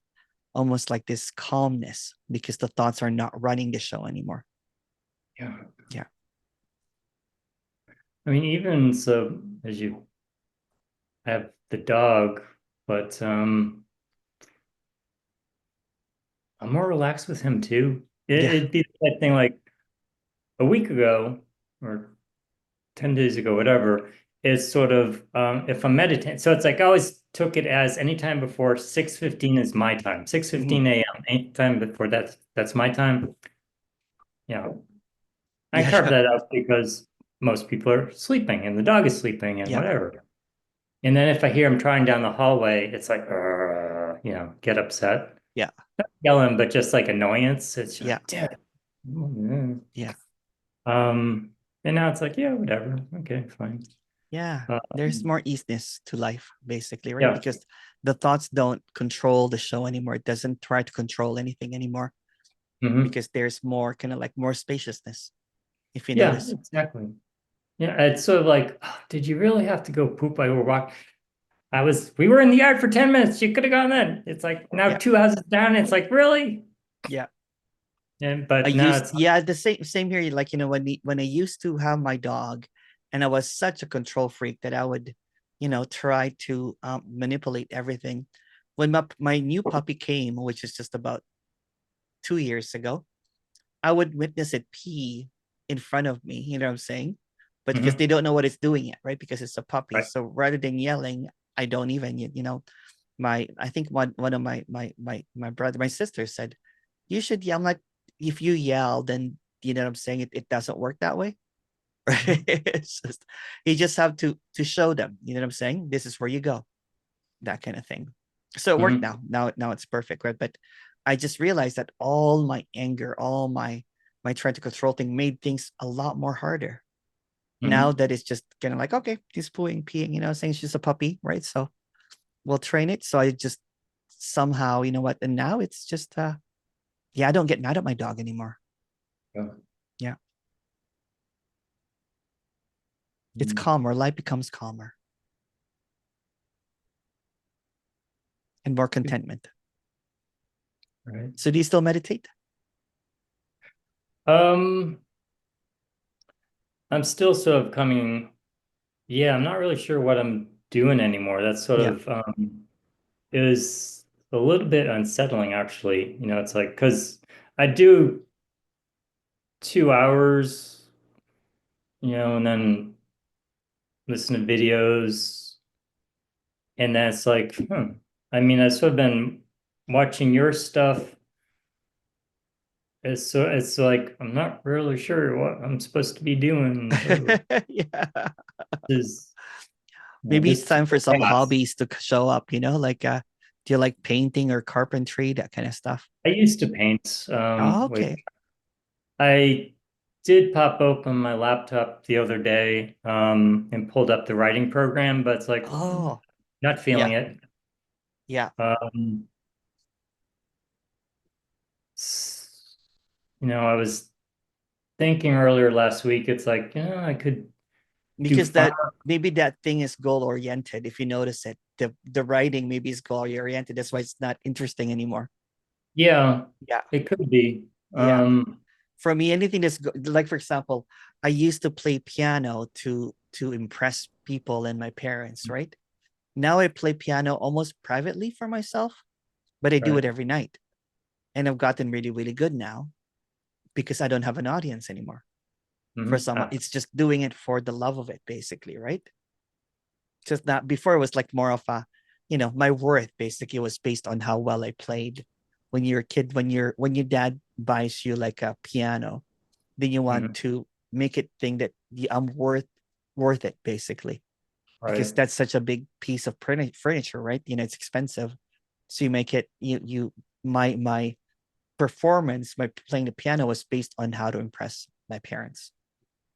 Speaker 1: almost like this calmness because the thoughts are not running the show anymore.
Speaker 2: Yeah.
Speaker 1: Yeah.
Speaker 2: I mean, even so, as you have the dog, but I'm more relaxed with him too.
Speaker 1: Yeah.
Speaker 2: It'd be that thing like a week ago or 10 days ago, whatever, is sort of if I'm meditating. So it's like I always took it as anytime before 6:15 is my time.
Speaker 1: Mhm.
Speaker 2: 6:15 a.m. Anytime before that's my time. Yeah. I
Speaker 1: Yeah.
Speaker 2: carved that out because most people are sleeping and the dog is sleeping and
Speaker 1: Yeah.
Speaker 2: whatever. And then if I hear him trying down the hallway, it's like, get upset.
Speaker 1: Yeah.
Speaker 2: Not yelling, but just like annoyance. It's
Speaker 1: Yeah.
Speaker 2: like, damn.
Speaker 1: Yeah.
Speaker 2: Um, and now it's like, yeah, whatever. Okay, fine.
Speaker 1: Yeah. There's
Speaker 2: Um,
Speaker 1: more easiness to life, basically, right?
Speaker 2: yeah.
Speaker 1: Because the thoughts don't control the show anymore. It doesn't try to control anything anymore
Speaker 2: Hmm.
Speaker 1: because there's more kind of like more spaciousness, if you
Speaker 2: Yeah,
Speaker 1: notice.
Speaker 2: exactly. Yeah, it's sort of like, oh, did you really have to go poop while we were walking? We were in the yard for 10 minutes. You could have gone then. It's like now
Speaker 1: Yeah.
Speaker 2: 2 houses down. It's like, really?
Speaker 1: Yeah.
Speaker 2: And but now it's
Speaker 1: Yeah, the same here. Like, when I used to have my dog and I was such a control freak that I would, try to manipulate everything. When my new puppy came, which is just about 2 years ago, I would witness it pee in front of me, you know what I'm saying? But because they
Speaker 2: Mhm.
Speaker 1: don't know what it's doing yet, right? Because it's a puppy.
Speaker 2: Right.
Speaker 1: So rather than yelling, I don't even, I think one of my brother, my sister said, you should yell. I'm like, if you yell, then you know what I'm saying? It doesn't work that way. Right?
Speaker 2: Mhm.
Speaker 1: It's just you just have to show them, you know what I'm saying? This is where you go, that kind of thing. So it worked
Speaker 2: Mhm.
Speaker 1: now. Now it's perfect, right? But I just realized that all my anger, all my trying to control thing made things a lot more harder. Now
Speaker 2: Mhm.
Speaker 1: that it's just kind of like, okay, he's peeing, saying she's a puppy, right? So we'll train it. So I just somehow, you know what? And now it's just yeah, I don't get mad at my dog anymore.
Speaker 2: Yeah.
Speaker 1: Yeah. It's
Speaker 2: Mhm.
Speaker 1: calmer. Life becomes calmer and more contentment.
Speaker 2: Right.
Speaker 1: So do you still meditate?
Speaker 2: Um, I'm still sort of coming. Yeah, I'm not really sure what I'm doing anymore. That's sort
Speaker 1: Yeah.
Speaker 2: of it was a little bit unsettling actually. It's like because I do 2 hours, and then listen to videos, and then it's like, I mean, I've sort of been watching your stuff. It's like I'm not really sure what I'm supposed to be doing. So
Speaker 1: Yeah.
Speaker 2: this is
Speaker 1: Maybe it's
Speaker 2: this
Speaker 1: time for some
Speaker 2: path.
Speaker 1: hobbies to show up, like do you like painting or carpentry, that kind of stuff?
Speaker 2: I used to paint.
Speaker 1: Oh,
Speaker 2: Wait,
Speaker 1: okay.
Speaker 2: I did pop open my laptop the other day, and pulled up the writing program, but it's like
Speaker 1: Oh,
Speaker 2: not
Speaker 1: yeah.
Speaker 2: feeling it.
Speaker 1: Yeah.
Speaker 2: Um, s- I was thinking earlier last week, it's like, I could do
Speaker 1: Because
Speaker 2: fine.
Speaker 1: that maybe that thing is goal oriented. If you notice it, the writing maybe is goal oriented. That's why it's not interesting anymore.
Speaker 2: Yeah,
Speaker 1: Yeah.
Speaker 2: it could be.
Speaker 1: Yeah. For me, anything like, for example, I used to play piano to impress people and my parents, right? Now I play piano almost privately for myself, but I do
Speaker 2: Right.
Speaker 1: it every night. And I've gotten really, really good now because I don't have an audience anymore. For
Speaker 2: Mhm.
Speaker 1: someone, it's just doing it for the love of it, basically, right? Just not before it was like more of a, my worth basically was based on how well I played. When you're a kid, when your dad buys you like a piano, then you want
Speaker 2: Mhm.
Speaker 1: to make it think that I'm worth it, basically. because
Speaker 2: Right.
Speaker 1: that's such a big piece of furniture, right? It's expensive. So you make it, my performance, my playing the piano was based on how to impress my parents.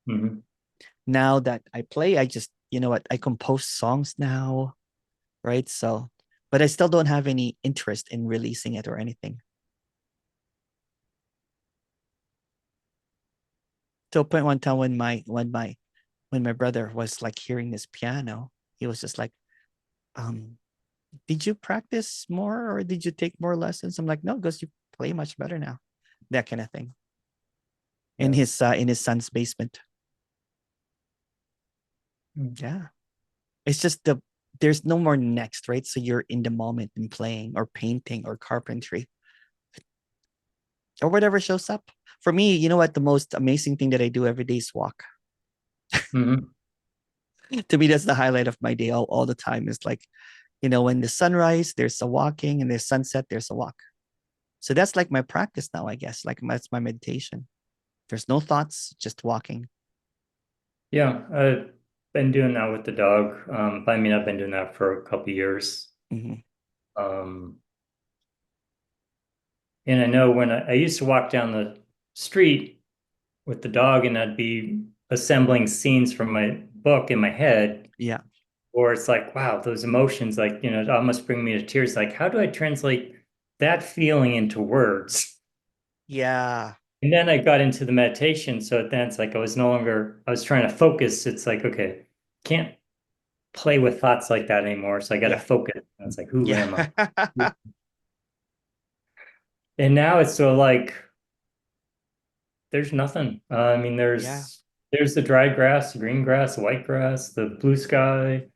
Speaker 2: Mhm.
Speaker 1: Now that I play, I just, I compose songs now, right? So, but I still don't have any interest in releasing it or anything. To a point one time when my brother was like hearing this piano, he was just like, um, did you practice more or did you take more lessons? I'm like, no, because you play much better now. That kind of thing. In
Speaker 2: Yeah.
Speaker 1: his son's basement.
Speaker 2: Mm.
Speaker 1: Yeah. It's just there's no more next, right? So you're in the moment in playing or painting or carpentry or whatever shows up. For me, you know what? The most amazing thing that I do every day is walk.
Speaker 2: Mhm.
Speaker 1: To me, that's the highlight of my day all the time. Is like, when the sunrise, there's a walking, and the sunset, there's a walk. So that's like my practice now, I guess. Like that's my meditation. There's no thoughts, just walking.
Speaker 2: Yeah, I've been doing that with the dog. I mean, I've been doing that for a couple years.
Speaker 1: Hmm.
Speaker 2: Um, and I know when I used to walk down the street with the dog, and I'd be assembling scenes from my book in my head,
Speaker 1: Yeah.
Speaker 2: or it's like, wow, those emotions, like, it almost bring me to tears. Like, how do I translate that feeling into words?
Speaker 1: Yeah.
Speaker 2: And then I got into the meditation. So then it's like I was trying to focus. It's like, okay, can't play with thoughts like that anymore. So I got to
Speaker 1: Yeah.
Speaker 2: focus. And it's like, who
Speaker 1: Yeah.
Speaker 2: am I? And now it's so like, there's nothing. I mean,
Speaker 1: Yeah.
Speaker 2: there's the dry grass, the green grass, the white grass, the blue sky.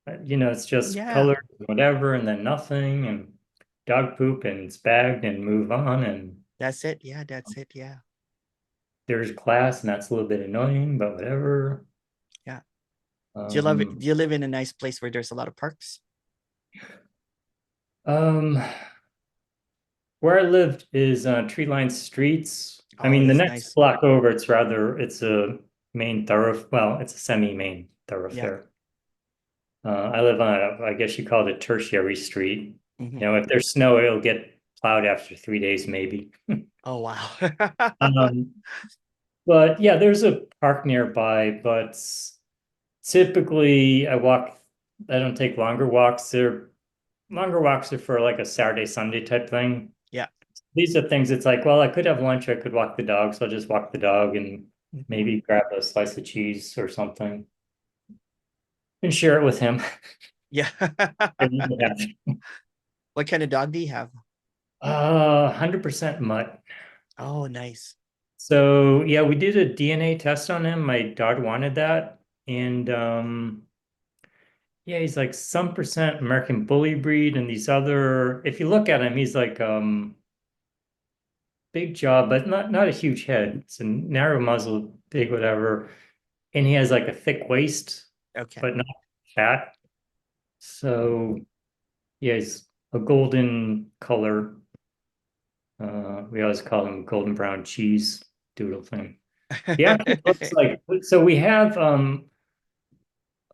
Speaker 2: It's just
Speaker 1: Yeah.
Speaker 2: color, whatever, and then nothing, and dog poop, and it's bagged, and move on. And
Speaker 1: That's it. Yeah. That's it. Yeah.
Speaker 2: there's class, and that's a little bit annoying, but whatever.
Speaker 1: Yeah. Do you love it?
Speaker 2: Um,
Speaker 1: Do you live in a nice place where there's a lot of parks?
Speaker 2: um, where I lived is tree-lined streets. I
Speaker 1: Oh,
Speaker 2: mean, the
Speaker 1: that's
Speaker 2: next
Speaker 1: nice.
Speaker 2: block over, it's a main thoroughfare. Well, it's a semi-main
Speaker 1: Yeah.
Speaker 2: thoroughfare. I live on I guess you call it a tertiary street.
Speaker 1: Hmm.
Speaker 2: If there's snow, it'll get plowed after 3 days, maybe.
Speaker 1: Oh, wow.
Speaker 2: Um, but yeah, there's a park nearby, but typically I don't take longer walks. Longer walks are for like a Saturday, Sunday type thing.
Speaker 1: Yeah.
Speaker 2: These are things it's like, well, I could have lunch, I could walk the dog, so I'll just walk the dog and
Speaker 1: Mhm.
Speaker 2: maybe grab a slice of cheese or something and share it with him.
Speaker 1: Yeah.
Speaker 2: And we would have
Speaker 1: What kind of dog do you have?
Speaker 2: 100% mutt.
Speaker 1: Oh, nice.
Speaker 2: So yeah, we did a DNA test on him. My daughter wanted that. And yeah, he's like some percent American Bully breed and these other, if you look at him, he's like big jaw, but not a huge head. It's a narrow muzzle, big whatever. And he has like a thick waist,
Speaker 1: Okay.
Speaker 2: but not fat. So yeah, he's a golden color. We always call him golden brown cheese doodle thing. He actually looks like, so we have a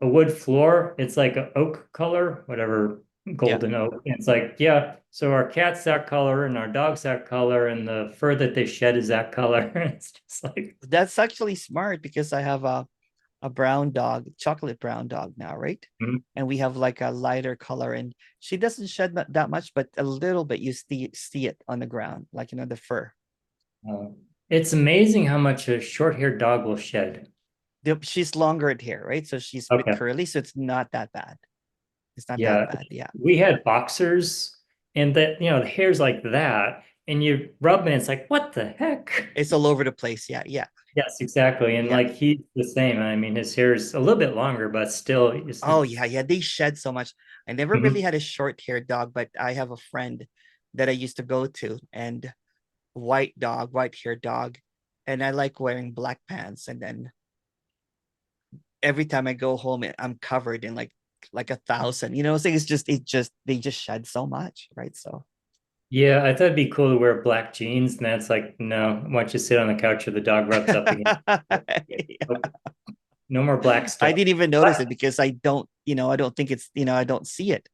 Speaker 2: wood floor. It's like an oak color, whatever,
Speaker 1: Yeah.
Speaker 2: golden oak. And it's like, yeah, so our cat's that color and our dog's that color and the fur that they shed is that color. It's just like,
Speaker 1: That's actually smart because I have a brown dog, chocolate brown dog now, right?
Speaker 2: mhm.
Speaker 1: And we have like a lighter color, and she doesn't shed that much, but a little bit you see it on the ground, like the fur.
Speaker 2: Uh, it's amazing how much a short-haired dog will shed.
Speaker 1: She's longer at hair, right? So she's a bit
Speaker 2: Okay.
Speaker 1: curly, so it's not that bad. It's not that
Speaker 2: Yeah.
Speaker 1: bad. Yeah.
Speaker 2: We had boxers and the hair's like that. And you rub it, it's like, what the heck?
Speaker 1: It's all over the place. Yeah. Yeah.
Speaker 2: Yes, exactly. And
Speaker 1: Yeah.
Speaker 2: like he's the same. I mean, his hair is a little bit longer, but still,
Speaker 1: Oh yeah, yeah. They shed so much. I never really
Speaker 2: Mhm.
Speaker 1: had a short haired dog, but I have a friend that I used to go to, and white dog, white haired dog, and I like wearing black pants. And then every time I go home, I'm covered in like 1,000. So it's just they just shed so much, right? So
Speaker 2: Yeah, I thought it'd be cool to wear black jeans, and that's like, no, why don't you sit on the couch or the dog rubs up against it? Nope. No more black
Speaker 1: I
Speaker 2: stuff.
Speaker 1: didn't even notice it because I don't. I don't think it's, I don't see it.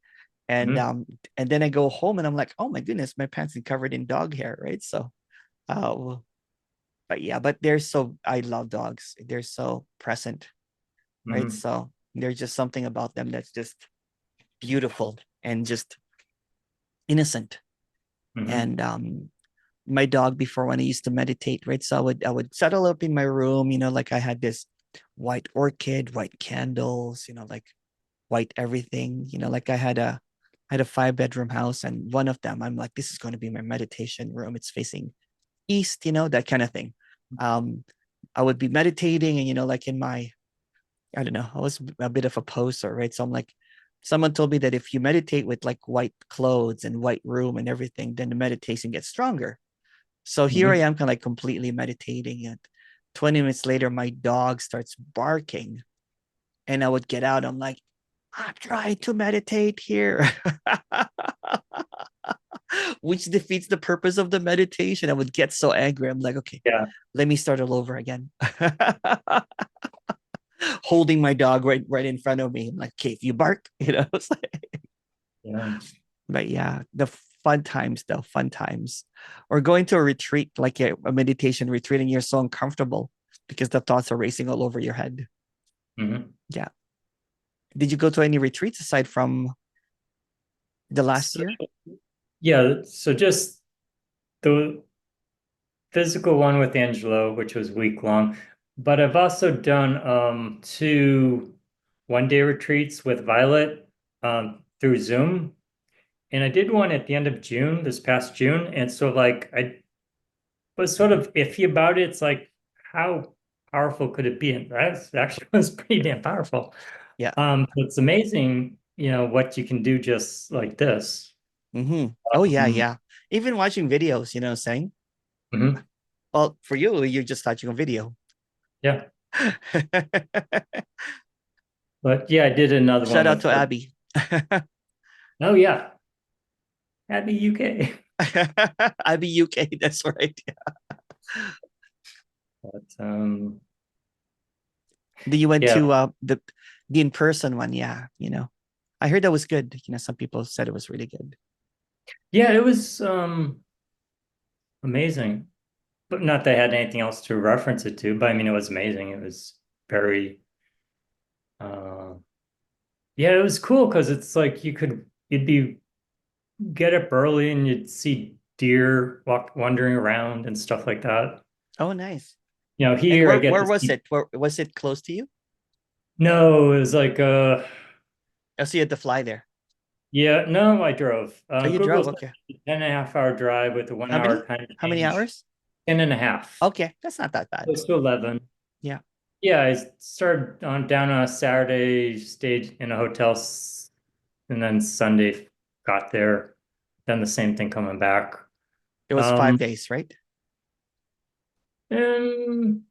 Speaker 1: And
Speaker 2: Mhm.
Speaker 1: um, and then I go home and I'm like, oh my goodness, my pants are covered in dog hair, right? So, uh, but yeah, but I love dogs. They're so present, right?
Speaker 2: Mhm.
Speaker 1: So there's just something about them that's just beautiful and just innocent.
Speaker 2: Mhm.
Speaker 1: And my dog before, when I used to meditate, right? So I would settle up in my room, like I had this white orchid, white candles, like white everything, like I had a 5-bedroom house, and one of them I'm like, this is going to be my meditation room. It's facing east, that kind of thing. Um, I would be meditating, and like in my, I don't know, I was a bit of a poser, right? So I'm like, someone told me that if you meditate with like white clothes and white room and everything, then the meditation gets stronger. So here I
Speaker 2: Mhm.
Speaker 1: am, kind of like completely meditating, and 20 minutes later, my dog starts barking, and I would get out. I'm like, I'm trying to meditate here, which defeats the purpose of the meditation. I would get so angry. I'm like, okay,
Speaker 2: Yeah.
Speaker 1: let me start all over again. Holding my dog right in front of me. I'm like, okay, if you bark, it's like,
Speaker 2: Yeah.
Speaker 1: but yeah, the fun times though, fun times. Or going to a retreat, like a meditation retreat, and you're so uncomfortable because the thoughts are racing all over your head.
Speaker 2: Mhm.
Speaker 1: Yeah. Did you go to any retreats aside from the last
Speaker 2: So,
Speaker 1: year?
Speaker 2: yeah, so just the physical one with Angelo, which was week long, but I've also done 2 one-day retreats with Violet through Zoom. And I did one at the end of June, this past June. And so like I was sort of iffy about it. It's like, how powerful could it be? And that actually was pretty damn powerful.
Speaker 1: Yeah.
Speaker 2: It's amazing, what you can do just like this.
Speaker 1: Mm-hmm. Oh yeah,
Speaker 2: Um,
Speaker 1: yeah. Even watching videos, saying,
Speaker 2: mhm.
Speaker 1: well, for you, you're just watching a video.
Speaker 2: Yeah. But yeah, I did another
Speaker 1: Shout
Speaker 2: one
Speaker 1: out
Speaker 2: with
Speaker 1: to
Speaker 2: her.
Speaker 1: Abby.
Speaker 2: Oh yeah. Happy UK.
Speaker 1: Abby UK, that's right.
Speaker 2: But
Speaker 1: Then you went
Speaker 2: yeah.
Speaker 1: to the in-person one, yeah. I heard that was good. Some people said it was really good.
Speaker 2: Yeah, it was amazing. But not that I had anything else to reference it to, but I mean it was amazing. It was very uh yeah, it was cool because it's like you'd be get up early and you'd see deer wandering around and stuff like that.
Speaker 1: Oh, nice. And
Speaker 2: Here I
Speaker 1: where
Speaker 2: get
Speaker 1: where
Speaker 2: to
Speaker 1: was
Speaker 2: see.
Speaker 1: it? Where was it close to you?
Speaker 2: No, it was like
Speaker 1: I see you had to fly there.
Speaker 2: yeah, no, I drove.
Speaker 1: Oh, you
Speaker 2: Google
Speaker 1: drove.
Speaker 2: said
Speaker 1: Okay.
Speaker 2: 10.5 hour drive with a one
Speaker 1: How
Speaker 2: hour
Speaker 1: many?
Speaker 2: time
Speaker 1: How many
Speaker 2: change.
Speaker 1: hours?
Speaker 2: 10.5.
Speaker 1: Okay, that's not that bad.
Speaker 2: Close to 11.
Speaker 1: Yeah.
Speaker 2: Yeah, I started down on a Saturday, stayed in a hotel, and then Sunday got there. Done the same thing coming back.
Speaker 1: It was
Speaker 2: Um,
Speaker 1: 5 days, right?
Speaker 2: and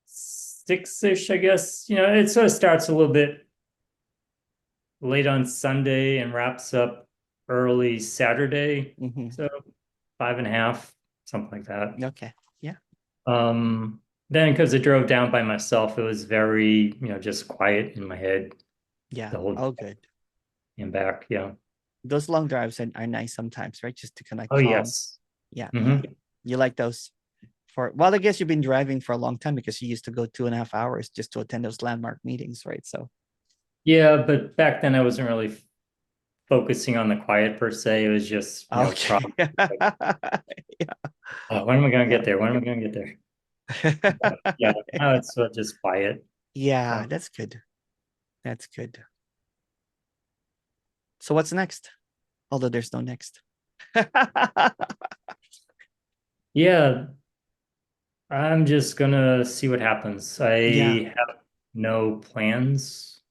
Speaker 2: 6-ish, I guess. It sort of starts a little bit late on Sunday and wraps up early Saturday.
Speaker 1: Mm-hmm.
Speaker 2: So 5.5, something like that.
Speaker 1: Okay. Yeah.
Speaker 2: Then because I drove down by myself, it was very, just quiet in my head
Speaker 1: Yeah.
Speaker 2: the whole
Speaker 1: Oh, good.
Speaker 2: and back. Yeah.
Speaker 1: Those long drives are nice sometimes, right? Just to connect
Speaker 2: Oh,
Speaker 1: calm.
Speaker 2: yes.
Speaker 1: Yeah, yeah.
Speaker 2: Hmm.
Speaker 1: You like those well, I guess you've been driving for a long time because you used to go 2.5 hours just to attend those landmark meetings, right? So,
Speaker 2: Yeah, but back then I wasn't really focusing on the quiet per se. It was just,
Speaker 1: okay.
Speaker 2: problem. Like, oh, when am I going to
Speaker 1: Yeah.
Speaker 2: get there? When am I going to get there? But yeah, now it's just quiet.
Speaker 1: Yeah,
Speaker 2: Uh,
Speaker 1: that's good. That's good. So what's next? Although there's no next.
Speaker 2: yeah, I'm just gonna see what happens.
Speaker 1: Yeah.
Speaker 2: I have no plans.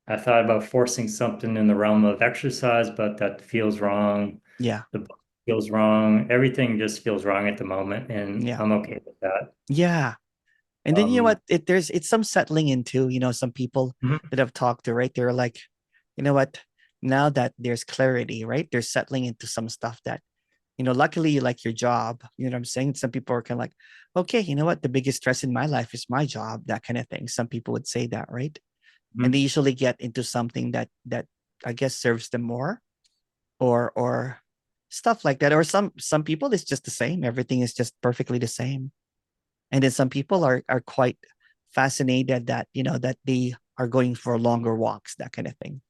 Speaker 2: I thought about forcing something in the realm of exercise, but that feels wrong.
Speaker 1: Yeah.
Speaker 2: The book feels wrong. Everything just feels wrong at the moment, and
Speaker 1: Yeah.
Speaker 2: I'm okay with that.
Speaker 1: Yeah. And then you know
Speaker 2: Um,
Speaker 1: what? It's some settling into, some people
Speaker 2: mhm.
Speaker 1: that I've talked to, right? They're like, you know what? Now that there's clarity, right? They're settling into some stuff that luckily you like your job. You know what I'm saying? Some people are kind of like, okay, you know what? The biggest stress in my life is my job, that kind of thing. Some people would say that, right? And they
Speaker 2: Mhm.
Speaker 1: usually get into something that I guess serves them more, or stuff like that. Or some people it's just the same. Everything is just perfectly the same. And then some people are quite fascinated that, that they are going for longer walks, that kind of thing,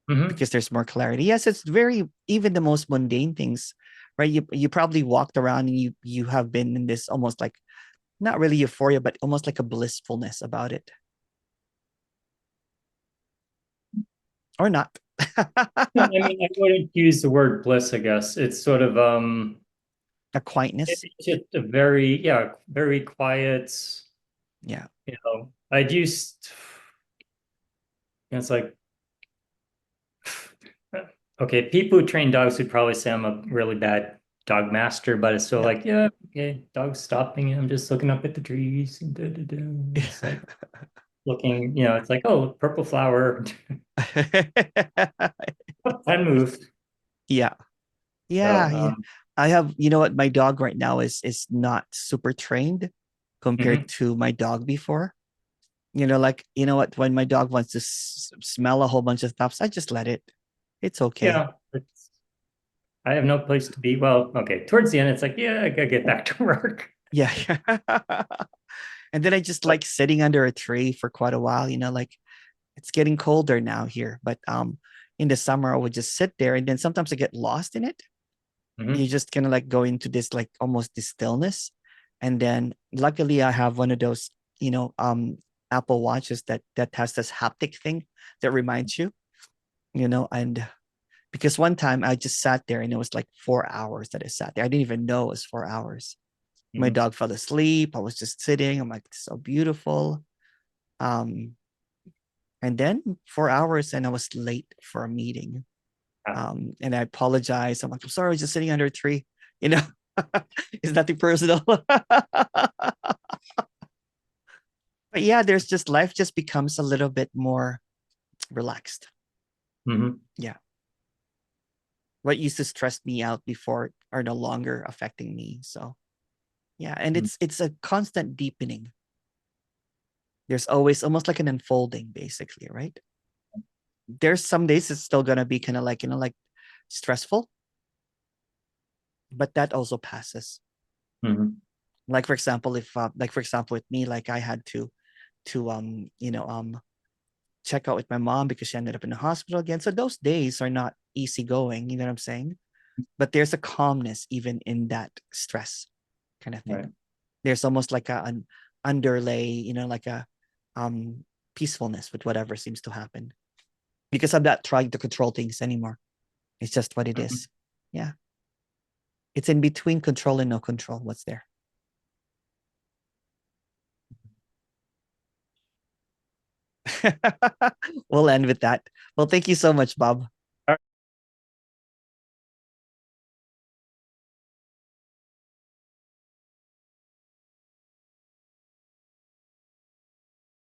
Speaker 2: Mhm.
Speaker 1: because there's more clarity. Yes, it's very, even the most mundane things, right? You probably walked around and you have been in this almost like, not really euphoria, but almost like a blissfulness about it, or not.
Speaker 2: Yeah, I mean, I wouldn't use the word bliss, I guess. It's sort of
Speaker 1: A quietness.
Speaker 2: it's just a very, yeah, very quiet,
Speaker 1: Yeah.
Speaker 2: I'd use, it's like, okay, people who train dogs would probably say I'm a really bad dog master, but it's still
Speaker 1: Yeah.
Speaker 2: like, yeah, okay, dog's stopping, I'm just looking up at the trees and da, da, da. It's like looking, it's like, oh, purple flower, and move.
Speaker 1: Yeah.
Speaker 2: So,
Speaker 1: Yeah. Yeah. I have, what, my dog right now is not super trained compared
Speaker 2: mhm.
Speaker 1: to my dog before. Like, what, when my dog wants to smell a whole bunch of stuff, I just let it. It's okay.
Speaker 2: Yeah, I have no place to be. Well, okay, towards the end, it's like, yeah, I gotta get back to work.
Speaker 1: Yeah. And then I just like sitting under a tree for quite a while, like it's getting colder now here, but in the summer I would just sit there, and then sometimes I get lost in it. You
Speaker 2: Mhm.
Speaker 1: just kind of like go into this like almost this stillness. And then luckily I have one of those, Apple watches that has this haptic thing that reminds you, and because one time I just sat there and it was like 4 hours that I sat there. I didn't even know it was 4 hours. My
Speaker 2: Mhm.
Speaker 1: dog fell asleep. I was just sitting. I'm like, so beautiful. Um, and then 4 hours and I was late for a meeting.
Speaker 2: Ah,
Speaker 1: And I apologized. I'm like, I'm sorry, I was just sitting under a tree. You know, it's nothing personal. But yeah, there's just life just becomes a little bit more relaxed.
Speaker 2: mhm.
Speaker 1: Yeah. What used to stress me out before are no longer affecting me. So yeah, and
Speaker 2: Mhm.
Speaker 1: it's a constant deepening. There's always almost like an unfolding, basically, right? There's some days it's still gonna be kind of like, like stressful, but that also passes.
Speaker 2: Mhm.
Speaker 1: Like for example, if like for example with me, like I had to check out with my mom because she ended up in the hospital again. So those days are not easy going, you know what I'm saying? But there's a calmness even in that stress kind of
Speaker 2: Right.
Speaker 1: thing. There's almost like an underlay, like a um peacefulness with whatever seems to happen. Because I'm not trying to control things anymore. It's just what it
Speaker 2: Mhm.
Speaker 1: is. Yeah. It's in between control and no control. What's there? We'll end with that. Well, thank you so much, Bob.